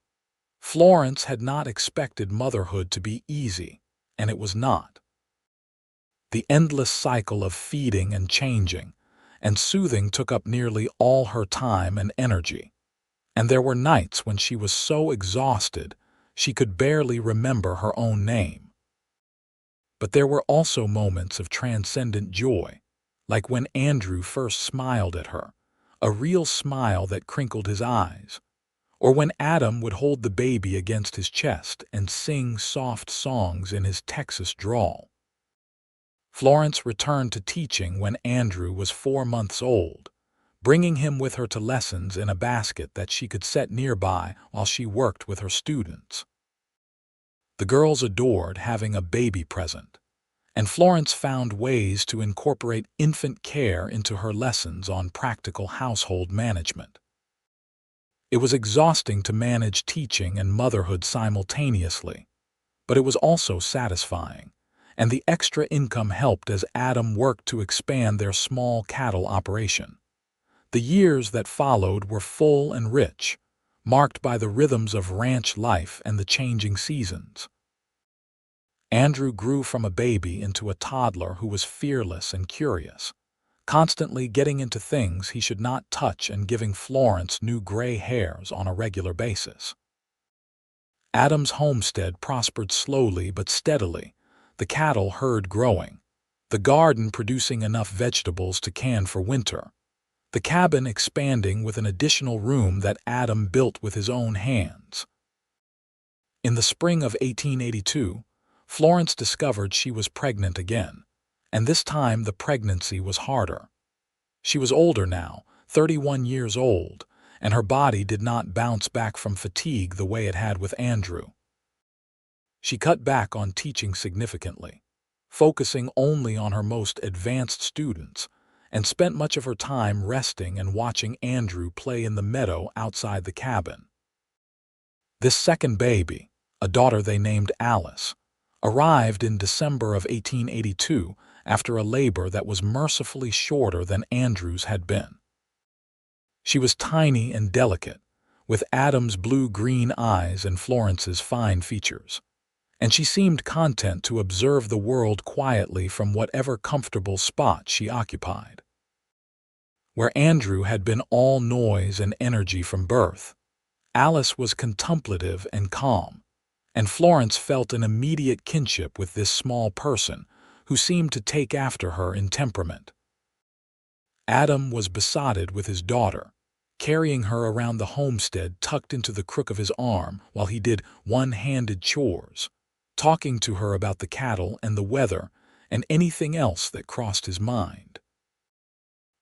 Florence had not expected motherhood to be easy, and it was not. The endless cycle of feeding and changing and soothing took up nearly all her time and energy, and there were nights when she was so exhausted she could barely remember her own name. But there were also moments of transcendent joy, like when Andrew first smiled at her, a real smile that crinkled his eyes, or when Adam would hold the baby against his chest and sing soft songs in his Texas drawl. Florence returned to teaching when Andrew was 4 months old, bringing him with her to lessons in a basket that she could set nearby while she worked with her students. The girls adored having a baby present, and Florence found ways to incorporate infant care into her lessons on practical household management. It was exhausting to manage teaching and motherhood simultaneously, but it was also satisfying, and the extra income helped as Adam worked to expand their small cattle operation. The years that followed were full and rich, marked by the rhythms of ranch life and the changing seasons. Andrew grew from a baby into a toddler who was fearless and curious, constantly getting into things he should not touch and giving Florence new gray hairs on a regular basis. Adam's homestead prospered slowly but steadily, the cattle herd growing, the garden producing enough vegetables to can for winter, the cabin expanding with an additional room that Adam built with his own hands. In the spring of 1882, Florence discovered she was pregnant again, and this time the pregnancy was harder. She was older now, 31 years old, and her body did not bounce back from fatigue the way it had with Andrew. She cut back on teaching significantly, focusing only on her most advanced students, and spent much of her time resting and watching Andrew play in the meadow outside the cabin. This second baby, a daughter they named Alice, arrived in December of 1882 after a labor that was mercifully shorter than Andrew's had been. She was tiny and delicate, with Adam's blue-green eyes and Florence's fine features, and she seemed content to observe the world quietly from whatever comfortable spot she occupied. Where Andrew had been all noise and energy from birth, Alice was contemplative and calm, and Florence felt an immediate kinship with this small person who seemed to take after her in temperament. Adam was besotted with his daughter, carrying her around the homestead tucked into the crook of his arm while he did one-handed chores, talking to her about the cattle and the weather and anything else that crossed his mind.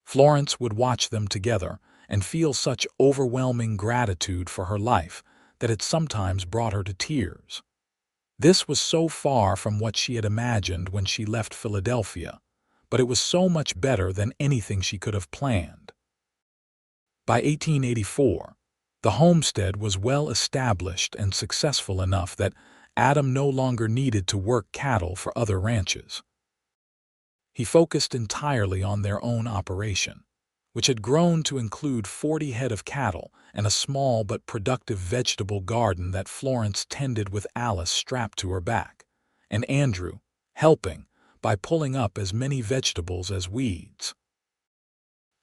Florence would watch them together and feel such overwhelming gratitude for her life that it sometimes brought her to tears. This was so far from what she had imagined when she left Philadelphia, but it was so much better than anything she could have planned. By 1884, the homestead was well established and successful enough that Adam no longer needed to work cattle for other ranches. He focused entirely on their own operation, which had grown to include 40 head of cattle and a small but productive vegetable garden that Florence tended with Alice strapped to her back, and Andrew helping by pulling up as many vegetables as weeds.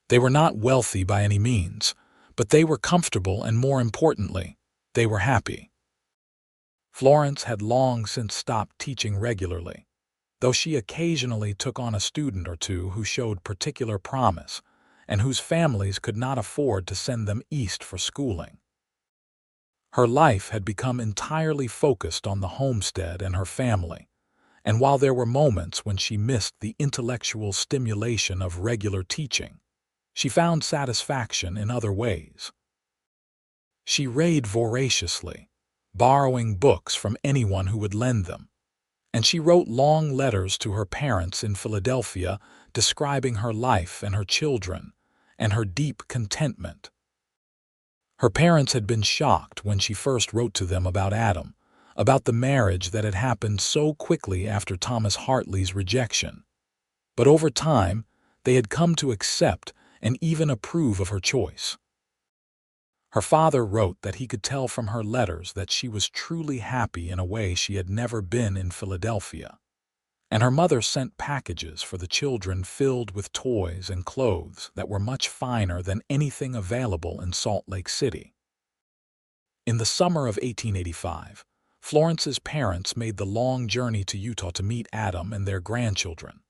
They were not wealthy by any means, but they were comfortable and, more importantly, they were happy. Florence had long since stopped teaching regularly, though she occasionally took on a student or two who showed particular promise and whose families could not afford to send them east for schooling. Her life had become entirely focused on the homestead and her family, and while there were moments when she missed the intellectual stimulation of regular teaching, she found satisfaction in other ways. She read voraciously, borrowing books from anyone who would lend them, and she wrote long letters to her parents in Philadelphia describing her life and her children and her deep contentment. Her parents had been shocked when she first wrote to them about Adam, about the marriage that had happened so quickly after Thomas Hartley's rejection. But over time, they had come to accept and even approve of her choice. Her father wrote that he could tell from her letters that she was truly happy in a way she had never been in Philadelphia, and her mother sent packages for the children filled with toys and clothes that were much finer than anything available in Salt Lake City. In the summer of 1885, Florence's parents made the long journey to Utah to meet Adam and their grandchildren.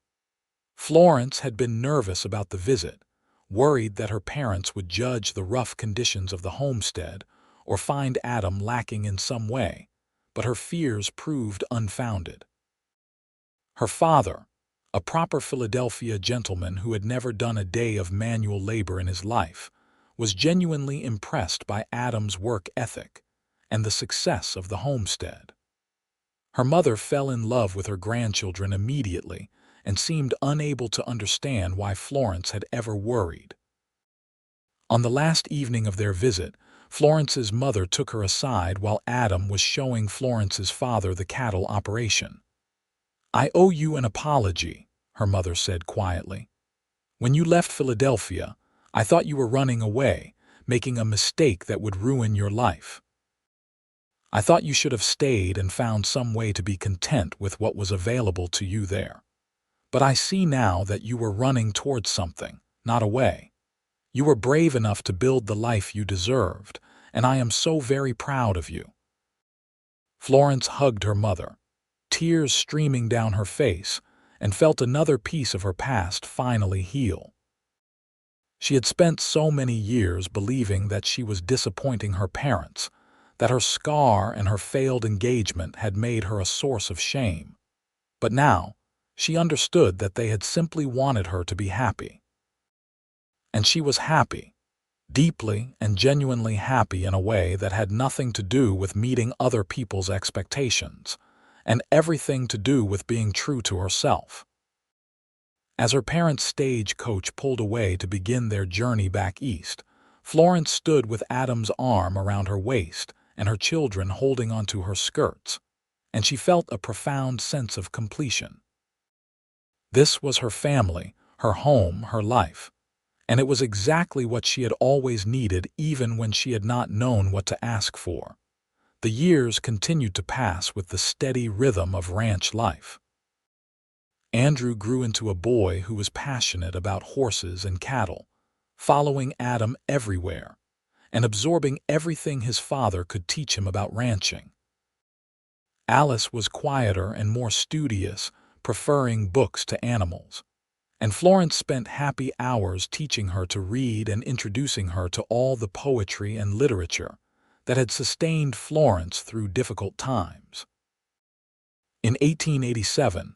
Florence had been nervous about the visit, worried that her parents would judge the rough conditions of the homestead or find Adam lacking in some way, but her fears proved unfounded. Her father, a proper Philadelphia gentleman who had never done a day of manual labor in his life, was genuinely impressed by Adam's work ethic and the success of the homestead. Her mother fell in love with her grandchildren immediately and seemed unable to understand why Florence had ever worried. On the last evening of their visit, Florence's mother took her aside while Adam was showing Florence's father the cattle operation. "I owe you an apology," her mother said quietly. "When you left Philadelphia, I thought you were running away, making a mistake that would ruin your life. I thought you should have stayed and found some way to be content with what was available to you there. But I see now that you were running towards something, not away. You were brave enough to build the life you deserved, and I am so very proud of you." Florence hugged her mother, tears streaming down her face, and felt another piece of her past finally heal. She had spent so many years believing that she was disappointing her parents, that her scar and her failed engagement had made her a source of shame. But now, she understood that they had simply wanted her to be happy. And she was happy, deeply and genuinely happy in a way that had nothing to do with meeting other people's expectations, and everything to do with being true to herself. As her parents' stagecoach pulled away to begin their journey back east, Florence stood with Adam's arm around her waist and her children holding onto her skirts, and she felt a profound sense of completion. This was her family, her home, her life, and it was exactly what she had always needed even when she had not known what to ask for. The years continued to pass with the steady rhythm of ranch life. Andrew grew into a boy who was passionate about horses and cattle, following Adam everywhere, and absorbing everything his father could teach him about ranching. Alice was quieter and more studious, preferring books to animals, and Florence spent happy hours teaching her to read and introducing her to all the poetry and literature that had sustained Florence through difficult times. In 1887,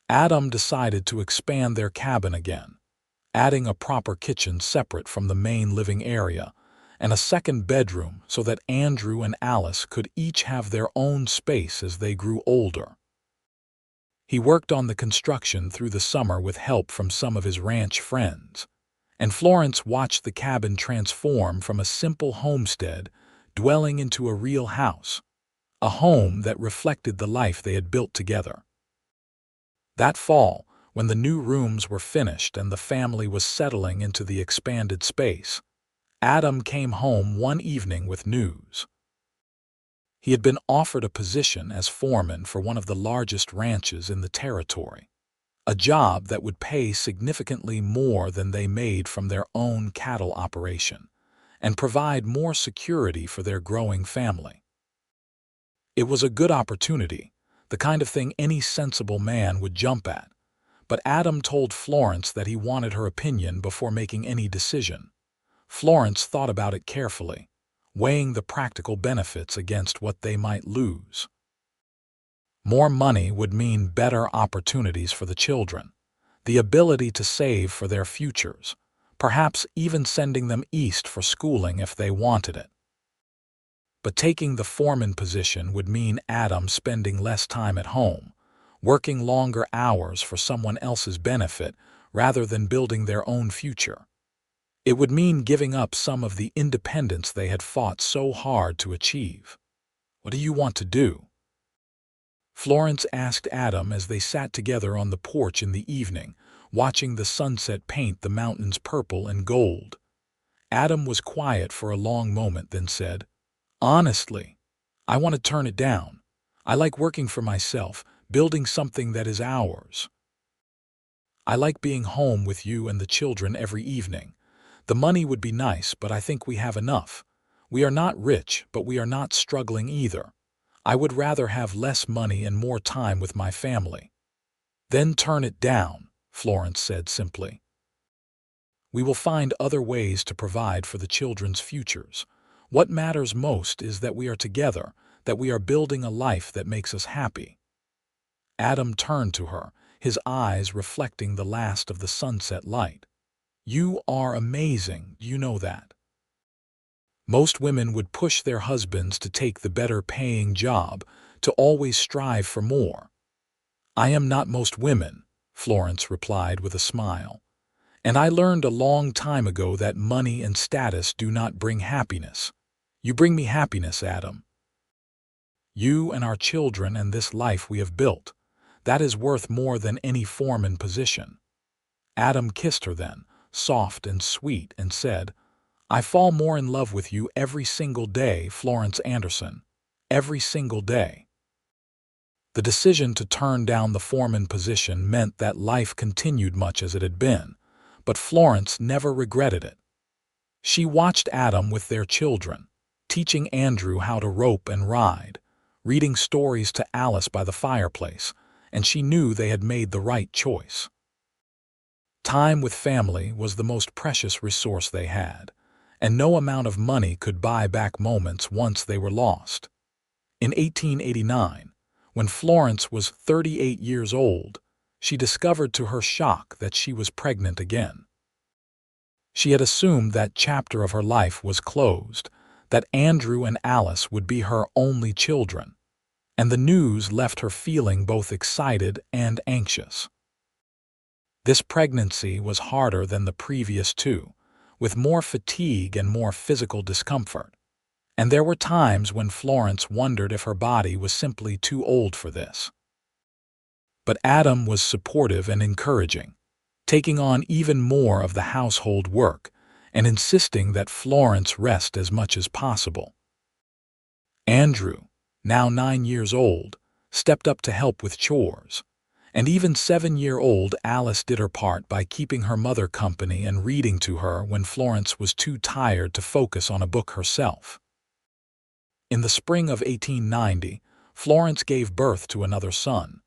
Adam decided to expand their cabin again, adding a proper kitchen separate from the main living area and a second bedroom so that Andrew and Alice could each have their own space as they grew older. He worked on the construction through the summer with help from some of his ranch friends, and Florence watched the cabin transform from a simple homestead dwelling into a real house, a home that reflected the life they had built together. That fall, when the new rooms were finished and the family was settling into the expanded space, Adam came home one evening with news. He had been offered a position as foreman for one of the largest ranches in the territory, a job that would pay significantly more than they made from their own cattle operation and provide more security for their growing family. It was a good opportunity, the kind of thing any sensible man would jump at, but Adam told Florence that he wanted her opinion before making any decision. Florence thought about it carefully, weighing the practical benefits against what they might lose. More money would mean better opportunities for the children, the ability to save for their futures, perhaps even sending them east for schooling if they wanted it. But taking the foreman position would mean Adam spending less time at home, working longer hours for someone else's benefit rather than building their own future. It would mean giving up some of the independence they had fought so hard to achieve. "What do you want to do?" Florence asked Adam as they sat together on the porch in the evening, watching the sunset paint the mountains purple and gold. Adam was quiet for a long moment, then said, "Honestly, I want to turn it down. I like working for myself, building something that is ours. I like being home with you and the children every evening. The money would be nice, but I think we have enough. We are not rich, but we are not struggling either. I would rather have less money and more time with my family." "Then turn it down," Florence said simply. "We will find other ways to provide for the children's futures. What matters most is that we are together, that we are building a life that makes us happy." Adam turned to her, his eyes reflecting the last of the sunset light. "You are amazing, you know that. Most women would push their husbands to take the better-paying job, to always strive for more." "I am not most women," Florence replied with a smile. "And I learned a long time ago that money and status do not bring happiness. You bring me happiness, Adam. You and our children and this life we have built. That is worth more than any foreman position." Adam kissed her then, soft and sweet, and said, "I fall more in love with you every single day, Florence Anderson. Every single day." The decision to turn down the foreman position meant that life continued much as it had been, but Florence never regretted it. She watched Adam with their children, teaching Andrew how to rope and ride, reading stories to Alice by the fireplace, and she knew they had made the right choice. Time with family was the most precious resource they had, and no amount of money could buy back moments once they were lost. In 1889, when Florence was 38 years old, she discovered to her shock that she was pregnant again. She had assumed that chapter of her life was closed, that Andrew and Alice would be her only children, and the news left her feeling both excited and anxious. This pregnancy was harder than the previous two, with more fatigue and more physical discomfort. And there were times when Florence wondered if her body was simply too old for this. But Adam was supportive and encouraging, taking on even more of the household work and insisting that Florence rest as much as possible. Andrew, now 9 years old, stepped up to help with chores, and even 7-year-old Alice did her part by keeping her mother company and reading to her when Florence was too tired to focus on a book herself. In the spring of 1890, Florence gave birth to another son,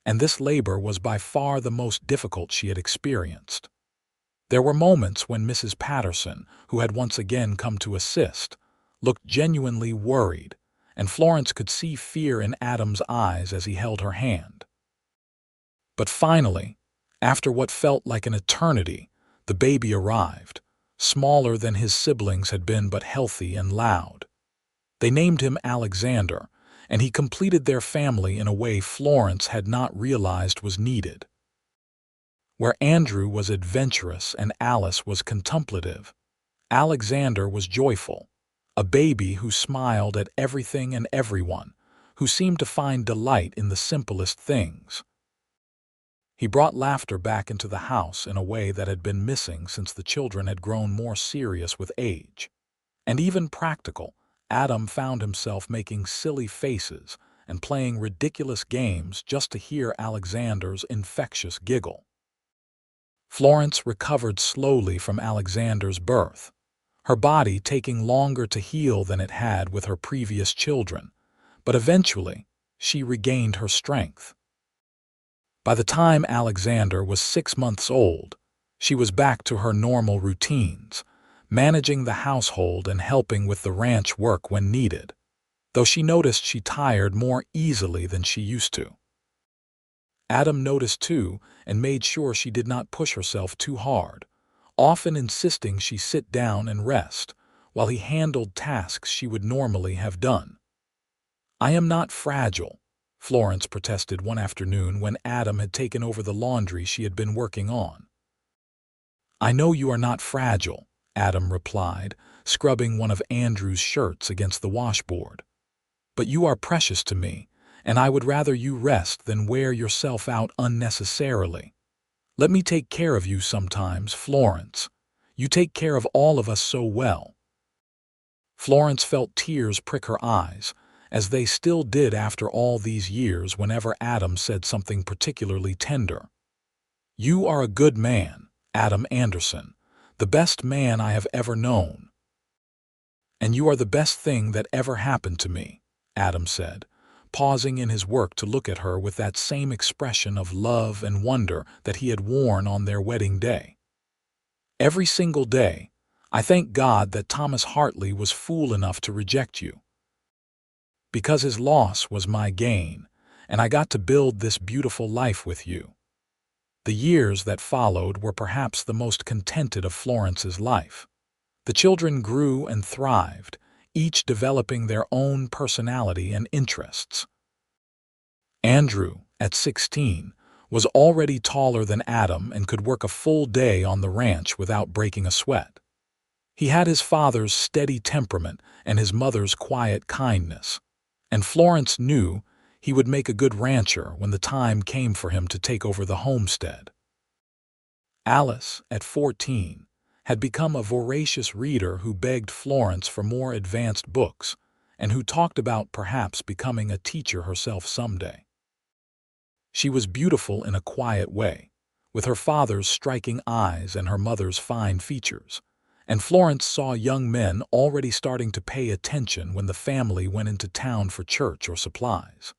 and this labor was by far the most difficult she had experienced. There were moments when Mrs. Patterson, who had once again come to assist, looked genuinely worried, and Florence could see fear in Adam's eyes as he held her hand. But finally, after what felt like an eternity, the baby arrived, smaller than his siblings had been but healthy and loud. They named him Alexander, and he completed their family in a way Florence had not realized was needed. Where Andrew was adventurous and Alice was contemplative, Alexander was joyful, a baby who smiled at everything and everyone, who seemed to find delight in the simplest things. He brought laughter back into the house in a way that had been missing since the children had grown more serious with age. And even practical, Adam found himself making silly faces and playing ridiculous games just to hear Alexander's infectious giggle. Florence recovered slowly from Alexander's birth, her body taking longer to heal than it had with her previous children, but eventually she regained her strength. By the time Alexander was 6 months old, she was back to her normal routines, managing the household and helping with the ranch work when needed, though she noticed she tired more easily than she used to. Adam noticed too and made sure she did not push herself too hard, often insisting she sit down and rest, while he handled tasks she would normally have done. "I am not fragile," Florence protested one afternoon when Adam had taken over the laundry she had been working on. "I know you are not fragile," Adam replied, scrubbing one of Andrew's shirts against the washboard. "But you are precious to me, and I would rather you rest than wear yourself out unnecessarily. Let me take care of you sometimes, Florence. You take care of all of us so well." Florence felt tears prick her eyes, as they still did after all these years whenever Adam said something particularly tender. "You are a good man, Adam Anderson, the best man I have ever known. And you are the best thing that ever happened to me," Adam said, pausing in his work to look at her with that same expression of love and wonder that he had worn on their wedding day. "Every single day, I thank God that Thomas Hartley was fool enough to reject you. Because his loss was my gain, and I got to build this beautiful life with you." The years that followed were perhaps the most contented of Florence's life. The children grew and thrived, each developing their own personality and interests. Andrew, at 16, was already taller than Adam and could work a full day on the ranch without breaking a sweat. He had his father's steady temperament and his mother's quiet kindness, and Florence knew he would make a good rancher when the time came for him to take over the homestead. Alice, at 14, had become a voracious reader who begged Florence for more advanced books and who talked about perhaps becoming a teacher herself someday. She was beautiful in a quiet way, with her father's striking eyes and her mother's fine features, and Florence saw young men already starting to pay attention when the family went into town for church or supplies.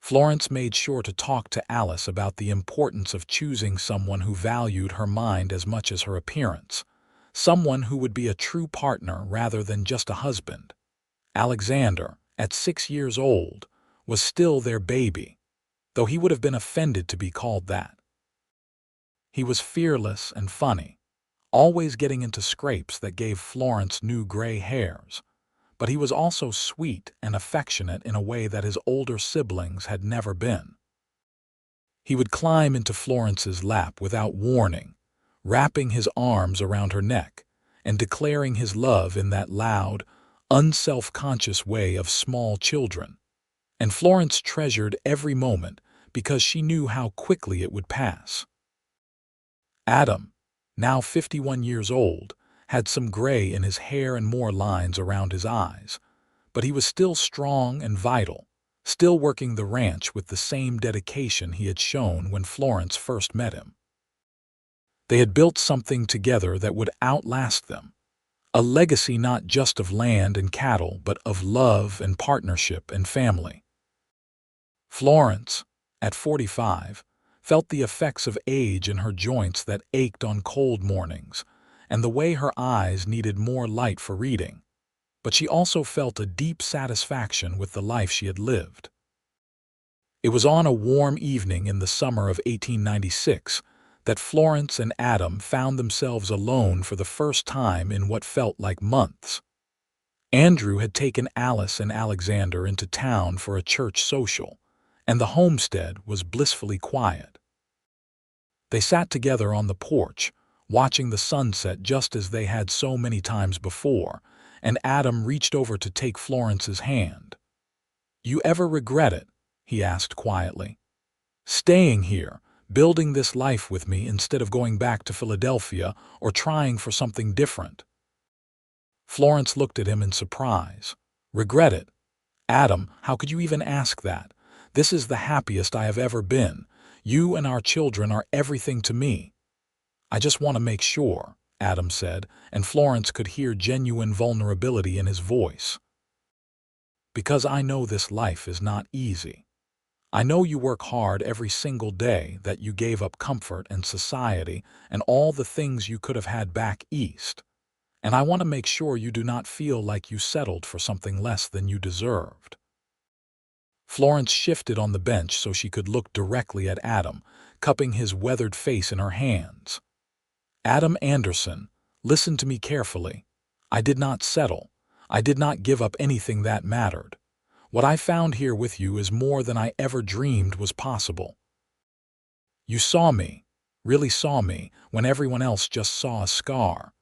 Florence made sure to talk to Alice about the importance of choosing someone who valued her mind as much as her appearance, someone who would be a true partner rather than just a husband. Alexander, at 6 years old, was still their baby, though he would have been offended to be called that. He was fearless and funny, always getting into scrapes that gave Florence new gray hairs, but he was also sweet and affectionate in a way that his older siblings had never been. He would climb into Florence's lap without warning, wrapping his arms around her neck and declaring his love in that loud, unself-conscious way of small children, and Florence treasured every moment because she knew how quickly it would pass. Adam, now 51 years old, had some gray in his hair and more lines around his eyes, but he was still strong and vital, still working the ranch with the same dedication he had shown when Florence first met him. They had built something together that would outlast them, a legacy not just of land and cattle, but of love and partnership and family. Florence, at 45, felt the effects of age in her joints that ached on cold mornings, and the way her eyes needed more light for reading. But she also felt a deep satisfaction with the life she had lived. It was on a warm evening in the summer of 1896 that Florence and Adam found themselves alone for the first time in what felt like months. Andrew had taken Alice and Alexander into town for a church social, and the homestead was blissfully quiet. They sat together on the porch, watching the sunset just as they had so many times before, and Adam reached over to take Florence's hand. "You ever regret it?" he asked quietly. "Staying here, building this life with me instead of going back to Philadelphia or trying for something different?" Florence looked at him in surprise. "Regret it? Adam, how could you even ask that? This is the happiest I have ever been. You and our children are everything to me." "I just want to make sure," Adam said, and Florence could hear genuine vulnerability in his voice. "Because I know this life is not easy. I know you work hard every single day, that you gave up comfort and society and all the things you could have had back east. And I want to make sure you do not feel like you settled for something less than you deserved." Florence shifted on the bench so she could look directly at Adam, cupping his weathered face in her hands. "Adam Anderson, listen to me carefully. I did not settle. I did not give up anything that mattered. What I found here with you is more than I ever dreamed was possible. You saw me, really saw me, when everyone else just saw a scar.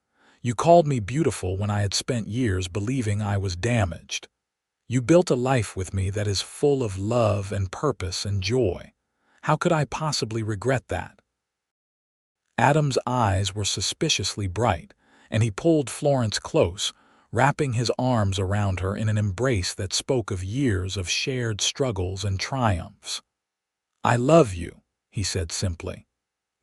You called me beautiful when I had spent years believing I was damaged. You built a life with me that is full of love and purpose and joy. How could I possibly regret that?" Adam's eyes were suspiciously bright, and he pulled Florence close, wrapping his arms around her in an embrace that spoke of years of shared struggles and triumphs. "I love you," he said simply.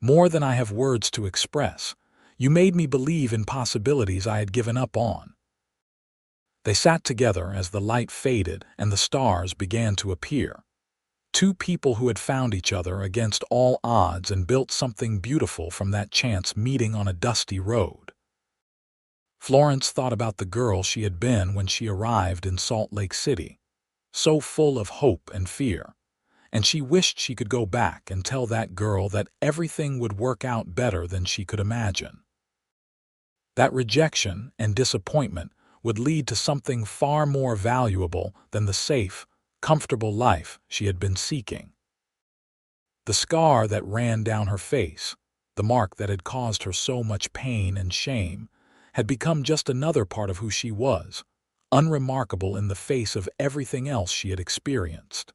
"More than I have words to express. You made me believe in possibilities I had given up on." They sat together as the light faded and the stars began to appear. Two people who had found each other against all odds and built something beautiful from that chance meeting on a dusty road. Florence thought about the girl she had been when she arrived in Salt Lake City, so full of hope and fear, and she wished she could go back and tell that girl that everything would work out better than she could imagine. That rejection and disappointment would lead to something far more valuable than the safe, comfortable life she had been seeking. The scar that ran down her face, the mark that had caused her so much pain and shame, had become just another part of who she was, unremarkable in the face of everything else she had experienced.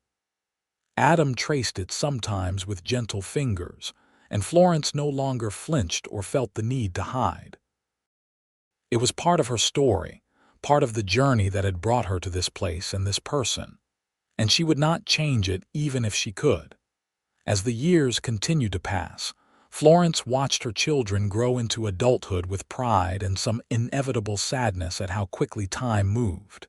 Adam traced it sometimes with gentle fingers, and Florence no longer flinched or felt the need to hide. It was part of her story, part of the journey that had brought her to this place and this person, and she would not change it even if she could. As the years continued to pass, Florence watched her children grow into adulthood with pride and some inevitable sadness at how quickly time moved.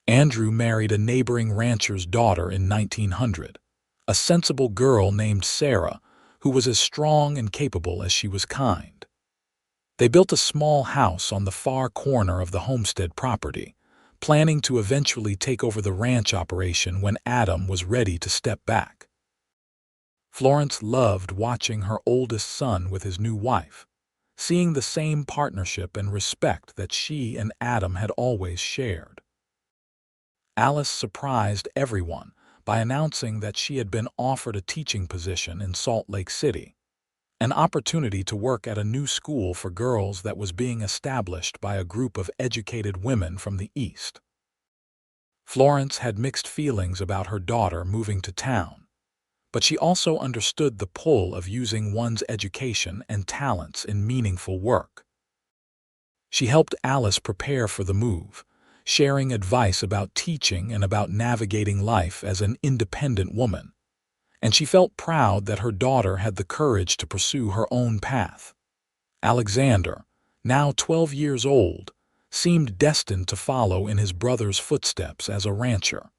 Andrew married a neighboring rancher's daughter in 1900, a sensible girl named Sarah, who was as strong and capable as she was kind. They built a small house on the far corner of the homestead property, planning to eventually take over the ranch operation when Adam was ready to step back. Florence loved watching her oldest son with his new wife, seeing the same partnership and respect that she and Adam had always shared. Alice surprised everyone by announcing that she had been offered a teaching position in Salt Lake City. an opportunity to work at a new school for girls that was being established by a group of educated women from the East. Florence had mixed feelings about her daughter moving to town, but she also understood the pull of using one's education and talents in meaningful work. She helped Alice prepare for the move, sharing advice about teaching and about navigating life as an independent woman, and she felt proud that her daughter had the courage to pursue her own path. Alexander, now 12 years old, seemed destined to follow in his brother's footsteps as a rancher.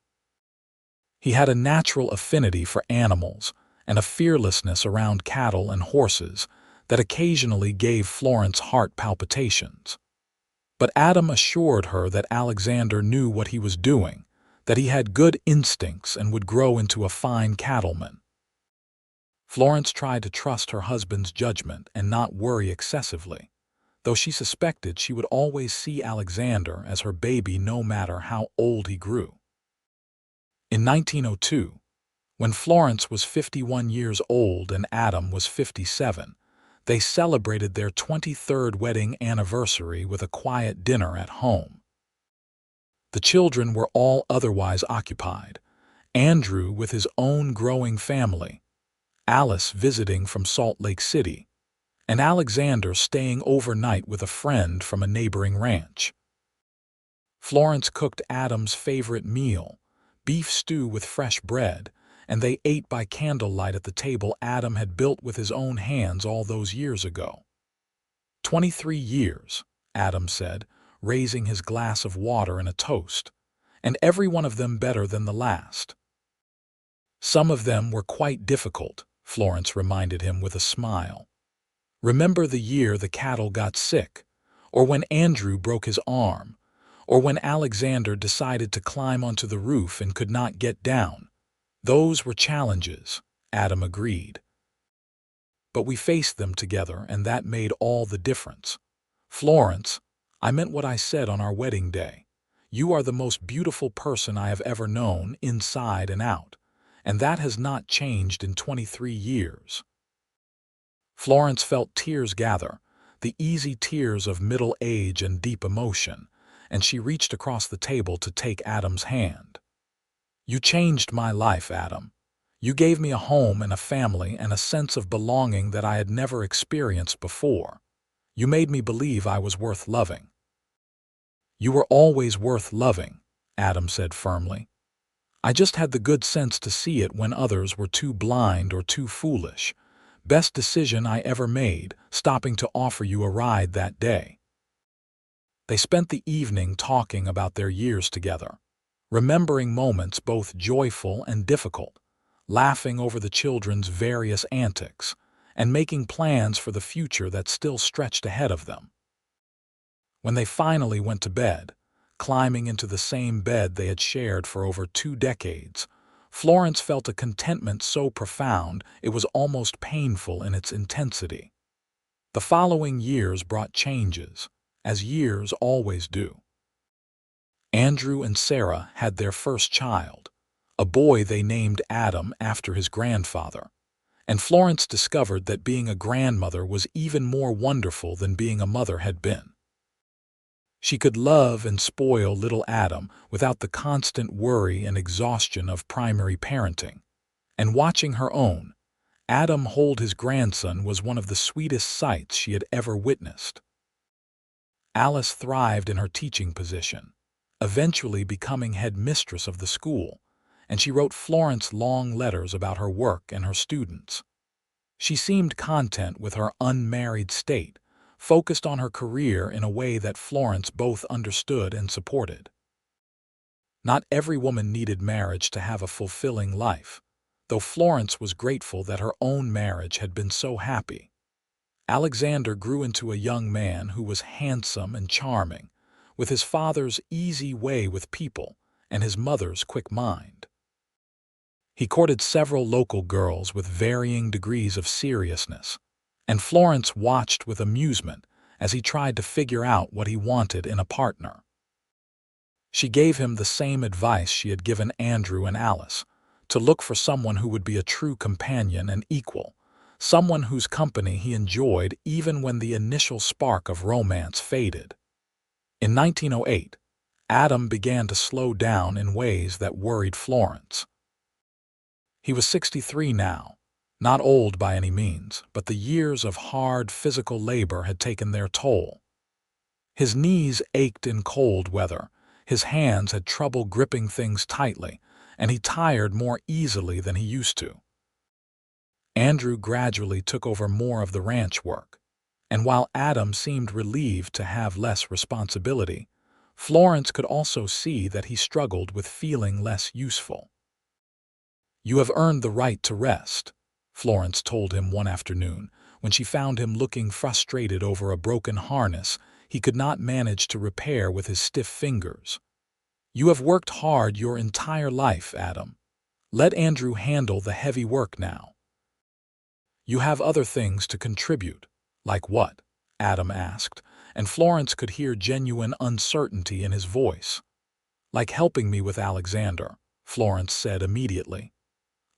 He had a natural affinity for animals and a fearlessness around cattle and horses that occasionally gave Florence heart palpitations. But Adam assured her that Alexander knew what he was doing, that he had good instincts and would grow into a fine cattleman. Florence tried to trust her husband's judgment and not worry excessively, though she suspected she would always see Alexander as her baby no matter how old he grew. In 1902, when Florence was 51 years old and Adam was 57, they celebrated their 23rd wedding anniversary with a quiet dinner at home. The children were all otherwise occupied, Andrew with his own growing family, Alice visiting from Salt Lake City, and Alexander staying overnight with a friend from a neighboring ranch. Florence cooked Adam's favorite meal, beef stew with fresh bread, and they ate by candlelight at the table Adam had built with his own hands all those years ago. 23 years, Adam said, raising his glass of water in a toast, and every one of them better than the last. Some of them were quite difficult, Florence reminded him with a smile. Remember the year the cattle got sick, or when Andrew broke his arm, or when Alexander decided to climb onto the roof and could not get down. Those were challenges, Adam agreed. But we faced them together, and that made all the difference. Florence, I meant what I said on our wedding day. You are the most beautiful person I have ever known, inside and out, and that has not changed in 23 years. Florence felt tears gather, the easy tears of middle age and deep emotion, and she reached across the table to take Adam's hand. You changed my life, Adam. You gave me a home and a family and a sense of belonging that I had never experienced before. You made me believe I was worth loving. You were always worth loving, Adam said firmly. I just had the good sense to see it when others were too blind or too foolish. Best decision I ever made, stopping to offer you a ride that day. They spent the evening talking about their years together, remembering moments both joyful and difficult, laughing over the children's various antics, and making plans for the future that still stretched ahead of them. When they finally went to bed, climbing into the same bed they had shared for over 2 decades, Florence felt a contentment so profound it was almost painful in its intensity. The following years brought changes, as years always do. Andrew and Sarah had their first child, a boy they named Adam after his grandfather, and Florence discovered that being a grandmother was even more wonderful than being a mother had been. She could love and spoil little Adam without the constant worry and exhaustion of primary parenting, and watching her own, Adam hold his grandson was one of the sweetest sights she had ever witnessed. Alice thrived in her teaching position, eventually becoming head mistress of the school, and she wrote Florence long letters about her work and her students. She seemed content with her unmarried state, focused on her career in a way that Florence both understood and supported. Not every woman needed marriage to have a fulfilling life, though Florence was grateful that her own marriage had been so happy. Alexander grew into a young man who was handsome and charming, with his father's easy way with people and his mother's quick mind. He courted several local girls with varying degrees of seriousness, and Florence watched with amusement as he tried to figure out what he wanted in a partner. She gave him the same advice she had given Andrew and Alice, to look for someone who would be a true companion and equal, someone whose company he enjoyed even when the initial spark of romance faded. In 1908, Adam began to slow down in ways that worried Florence. He was 63 now, not old by any means, but the years of hard physical labor had taken their toll. His knees ached in cold weather, his hands had trouble gripping things tightly, and he tired more easily than he used to. Andrew gradually took over more of the ranch work, and while Adam seemed relieved to have less responsibility, Florence could also see that he struggled with feeling less useful. "You have earned the right to rest," Florence told him one afternoon when she found him looking frustrated over a broken harness he could not manage to repair with his stiff fingers. "You have worked hard your entire life, Adam. Let Andrew handle the heavy work now." "You have other things to contribute." "Like what?" Adam asked, and Florence could hear genuine uncertainty in his voice. "Like helping me with Alexander," Florence said immediately.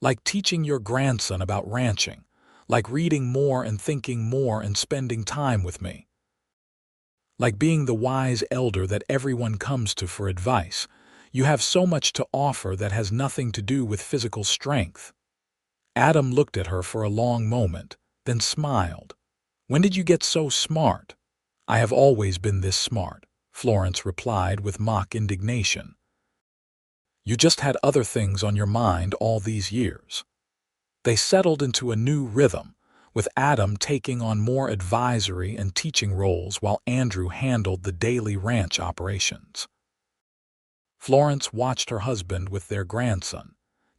"Like teaching your grandson about ranching. Like reading more and thinking more and spending time with me. Like being the wise elder that everyone comes to for advice. You have so much to offer that has nothing to do with physical strength." Adam looked at her for a long moment, then smiled. "When did you get so smart?" "I have always been this smart," Florence replied with mock indignation. "You just had other things on your mind all these years." They settled into a new rhythm, with Adam taking on more advisory and teaching roles while Andrew handled the daily ranch operations. Florence watched her husband with their grandson,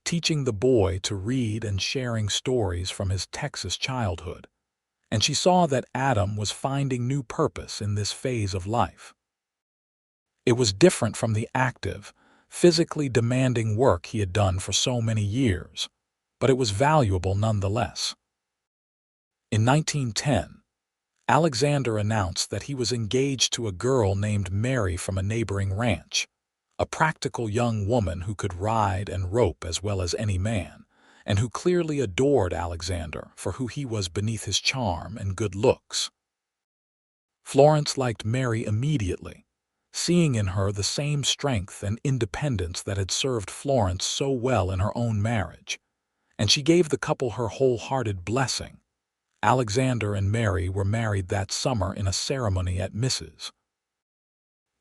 teaching the boy to read and sharing stories from his Texas childhood, and she saw that Adam was finding new purpose in this phase of life. It was different from the active, physically demanding work he had done for so many years, but it was valuable nonetheless. In 1910, Alexander announced that he was engaged to a girl named Mary from a neighboring ranch, a practical young woman who could ride and rope as well as any man, and who clearly adored Alexander for who he was beneath his charm and good looks. Florence liked Mary immediately, seeing in her the same strength and independence that had served Florence so well in her own marriage, and she gave the couple her wholehearted blessing. Alexander and Mary were married that summer in a ceremony at Mrs.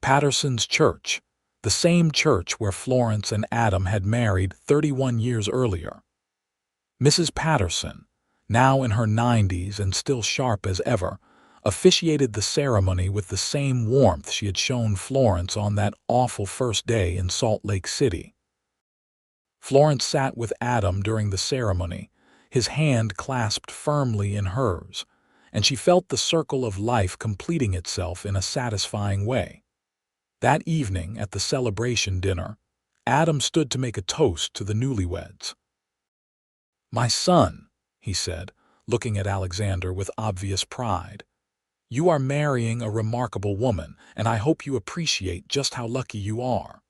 Patterson's church, the same church where Florence and Adam had married 31 years earlier. Mrs. Patterson, now in her 90s and still sharp as ever, officiated the ceremony with the same warmth she had shown Florence on that awful first day in Salt Lake City. Florence sat with Adam during the ceremony, his hand clasped firmly in hers, and she felt the circle of life completing itself in a satisfying way. That evening at the celebration dinner, Adam stood to make a toast to the newlyweds. "My son," he said, looking at Alexander with obvious pride, "you are marrying a remarkable woman, and I hope you appreciate just how lucky you are.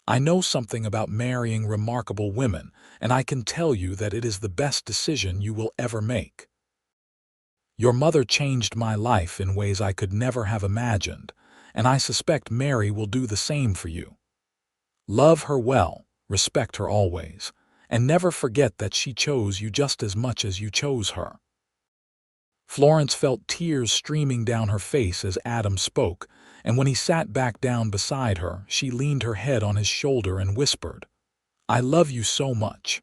I know something about marrying remarkable women, and I can tell you that it is the best decision you will ever make. Your mother changed my life in ways I could never have imagined, and I suspect Mary will do the same for you. Love her well, respect her always, and never forget that she chose you just as much as you chose her." Florence felt tears streaming down her face as Adam spoke, and when he sat back down beside her, she leaned her head on his shoulder and whispered, "I love you so much."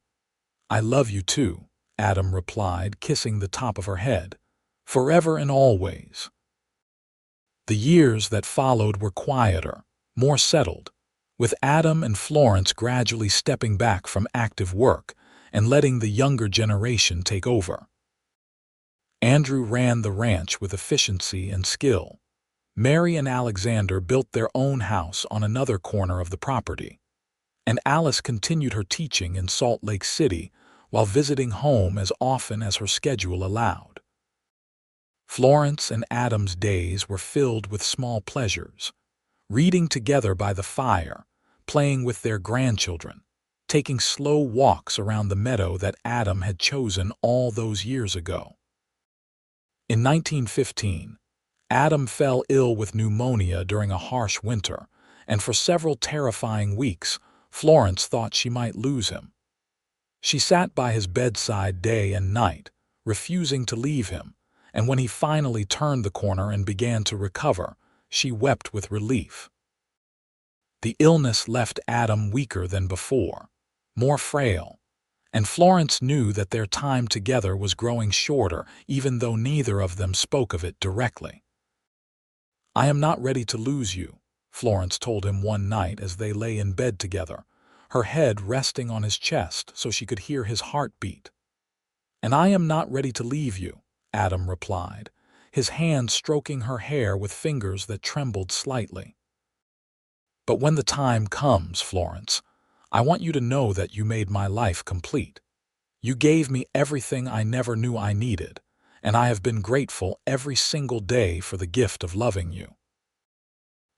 "I love you too," Adam replied, kissing the top of her head, "forever and always." The years that followed were quieter, more settled, with Adam and Florence gradually stepping back from active work and letting the younger generation take over. Andrew ran the ranch with efficiency and skill. Mary and Alexander built their own house on another corner of the property, and Alice continued her teaching in Salt Lake City while visiting home as often as her schedule allowed. Florence and Adam's days were filled with small pleasures, reading together by the fire, playing with their grandchildren, taking slow walks around the meadow that Adam had chosen all those years ago. In 1915, Adam fell ill with pneumonia during a harsh winter, and for several terrifying weeks, Florence thought she might lose him. She sat by his bedside day and night, refusing to leave him, and when he finally turned the corner and began to recover, she wept with relief. The illness left Adam weaker than before, more frail, and Florence knew that their time together was growing shorter, even though neither of them spoke of it directly. "I am not ready to lose you," Florence told him one night as they lay in bed together, her head resting on his chest so she could hear his heartbeat. "And I am not ready to leave you," Adam replied, his hand stroking her hair with fingers that trembled slightly. "But when the time comes, Florence, I want you to know that you made my life complete. You gave me everything I never knew I needed, and I have been grateful every single day for the gift of loving you."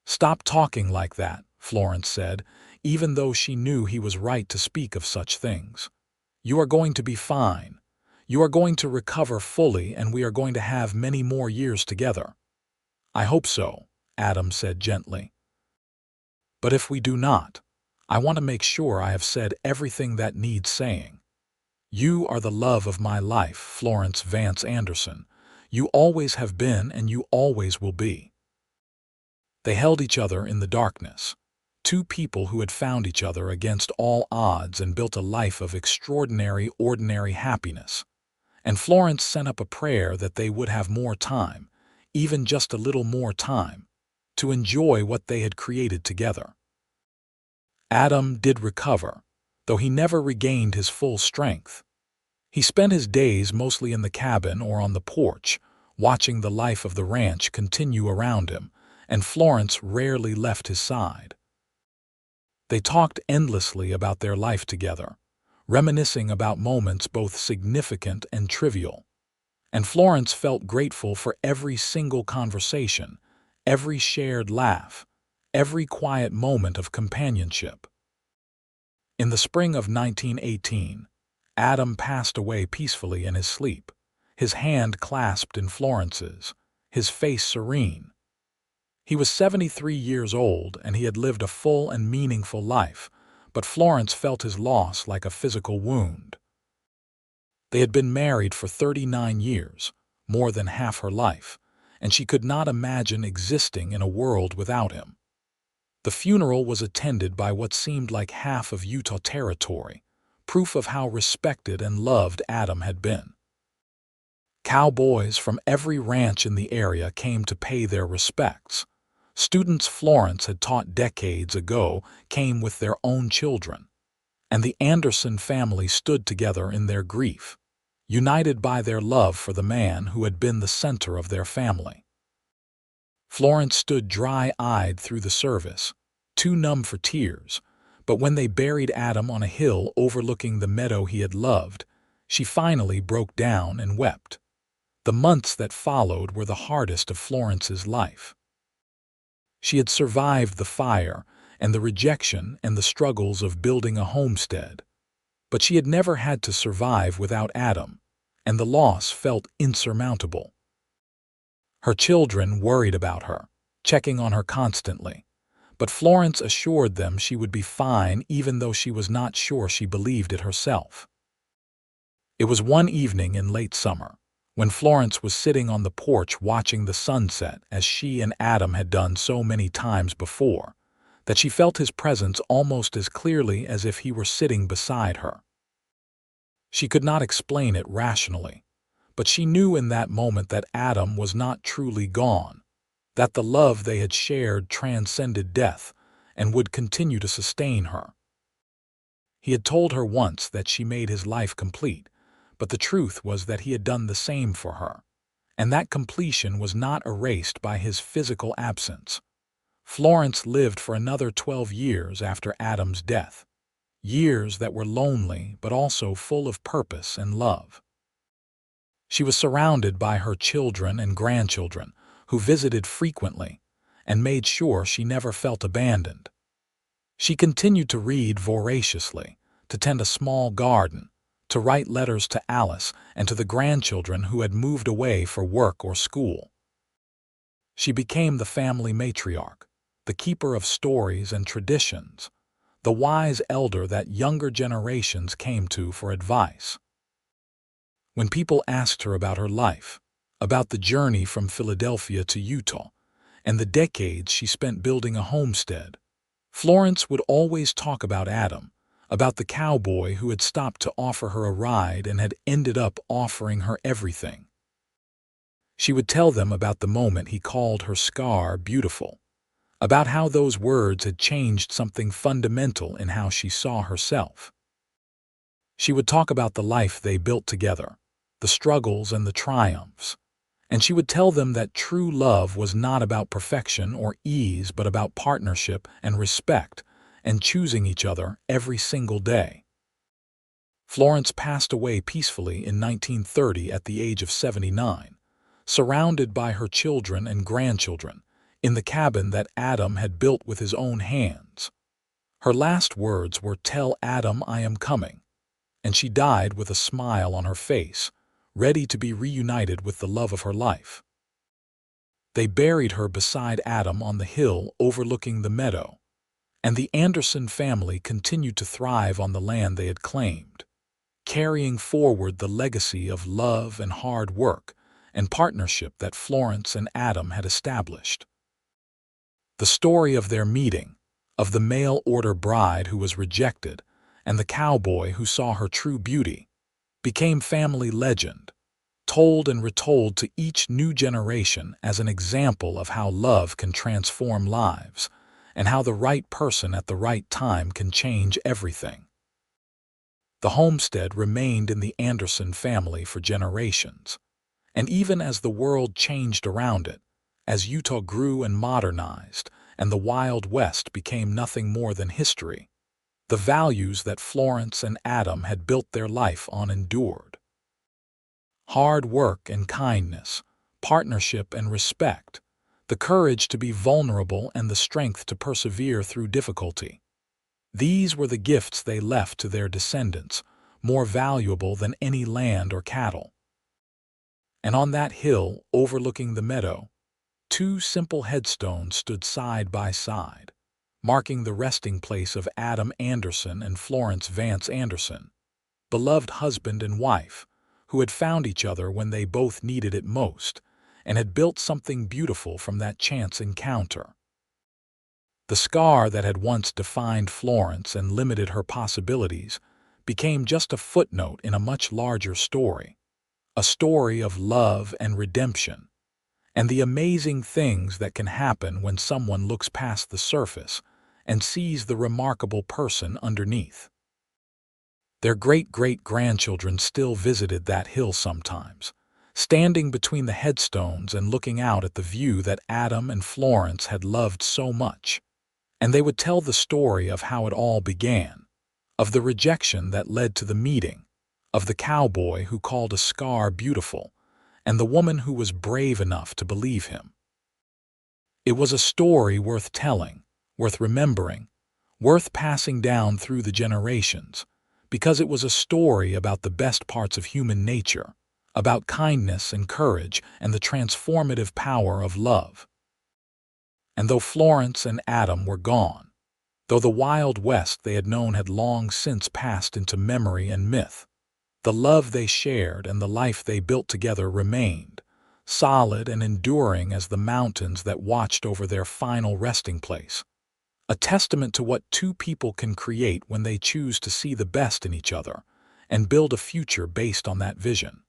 "Stop talking like that," Florence said, even though she knew he was right to speak of such things. "You are going to be fine. You are going to recover fully, and we are going to have many more years together." "I hope so," Adam said gently. "But if we do not, I want to make sure I have said everything that needs saying. You are the love of my life, Florence Vance Anderson. You always have been and you always will be." They held each other in the darkness, two people who had found each other against all odds and built a life of extraordinary, ordinary happiness. And Florence sent up a prayer that they would have more time, even just a little more time, to enjoy what they had created together. Adam did recover, though he never regained his full strength. He spent his days mostly in the cabin or on the porch, watching the life of the ranch continue around him, and Florence rarely left his side. They talked endlessly about their life together, reminiscing about moments both significant and trivial. And Florence felt grateful for every single conversation, every shared laugh, every quiet moment of companionship. In the spring of 1918, Adam passed away peacefully in his sleep, his hand clasped in Florence's, his face serene. He was 73 years old and he had lived a full and meaningful life, but Florence felt his loss like a physical wound. They had been married for 39 years, more than half her life, and she could not imagine existing in a world without him. The funeral was attended by what seemed like half of Utah territory, proof of how respected and loved Adam had been. Cowboys from every ranch in the area came to pay their respects. Students Florence had taught decades ago came with their own children, and the Anderson family stood together in their grief, united by their love for the man who had been the center of their family. Florence stood dry-eyed through the service, too numb for tears, but when they buried Adam on a hill overlooking the meadow he had loved, she finally broke down and wept. The months that followed were the hardest of Florence's life. She had survived the fire and the rejection and the struggles of building a homestead, but she had never had to survive without Adam, and the loss felt insurmountable. Her children worried about her, checking on her constantly, but Florence assured them she would be fine even though she was not sure she believed it herself. It was one evening in late summer, when Florence was sitting on the porch watching the sunset as she and Adam had done so many times before, that she felt his presence almost as clearly as if he were sitting beside her. She could not explain it rationally, but she knew in that moment that Adam was not truly gone, that the love they had shared transcended death and would continue to sustain her. He had told her once that she made his life complete, but the truth was that he had done the same for her, and that completion was not erased by his physical absence. Florence lived for another 12 years after Adam's death, years that were lonely but also full of purpose and love. She was surrounded by her children and grandchildren, who visited frequently and made sure she never felt abandoned. She continued to read voraciously, to tend a small garden, to write letters to Alice and to the grandchildren who had moved away for work or school. She became the family matriarch, the keeper of stories and traditions, the wise elder that younger generations came to for advice. When people asked her about her life, about the journey from Philadelphia to Utah, and the decades she spent building a homestead, Florence would always talk about Adam, about the cowboy who had stopped to offer her a ride and had ended up offering her everything. She would tell them about the moment he called her scar beautiful, about how those words had changed something fundamental in how she saw herself. She would talk about the life they built together, the struggles and the triumphs, and she would tell them that true love was not about perfection or ease but about partnership and respect and choosing each other every single day. Florence passed away peacefully in 1930 at the age of 79, surrounded by her children and grandchildren, in the cabin that Adam had built with his own hands. Her last words were, "Tell Adam I am coming," and she died with a smile on her face, ready to be reunited with the love of her life. They buried her beside Adam on the hill overlooking the meadow, and the Anderson family continued to thrive on the land they had claimed, carrying forward the legacy of love and hard work and partnership that Florence and Adam had established. The story of their meeting, of the mail-order bride who was rejected and the cowboy who saw her true beauty, became family legend, told and retold to each new generation as an example of how love can transform lives and how the right person at the right time can change everything. The homestead remained in the Anderson family for generations, and even as the world changed around it, as Utah grew and modernized and the Wild West became nothing more than history, the values that Florence and Adam had built their life on endured. Hard work and kindness, partnership and respect, the courage to be vulnerable and the strength to persevere through difficulty. These were the gifts they left to their descendants, more valuable than any land or cattle. And on that hill overlooking the meadow, two simple headstones stood side by side, marking the resting place of Adam Anderson and Florence Vance Anderson, beloved husband and wife, who had found each other when they both needed it most, and had built something beautiful from that chance encounter. The scar that had once defined Florence and limited her possibilities became just a footnote in a much larger story, a story of love and redemption, and the amazing things that can happen when someone looks past the surface and sees the remarkable person underneath. Their great-great-grandchildren still visited that hill sometimes, standing between the headstones and looking out at the view that Adam and Florence had loved so much. And they would tell the story of how it all began, of the rejection that led to the meeting, of the cowboy who called a scar beautiful, and the woman who was brave enough to believe him. It was a story worth telling, worth remembering, worth passing down through the generations, because it was a story about the best parts of human nature, about kindness and courage and the transformative power of love. And though Florence and Adam were gone, though the Wild West they had known had long since passed into memory and myth, the love they shared and the life they built together remained, solid and enduring as the mountains that watched over their final resting place, a testament to what two people can create when they choose to see the best in each other and build a future based on that vision.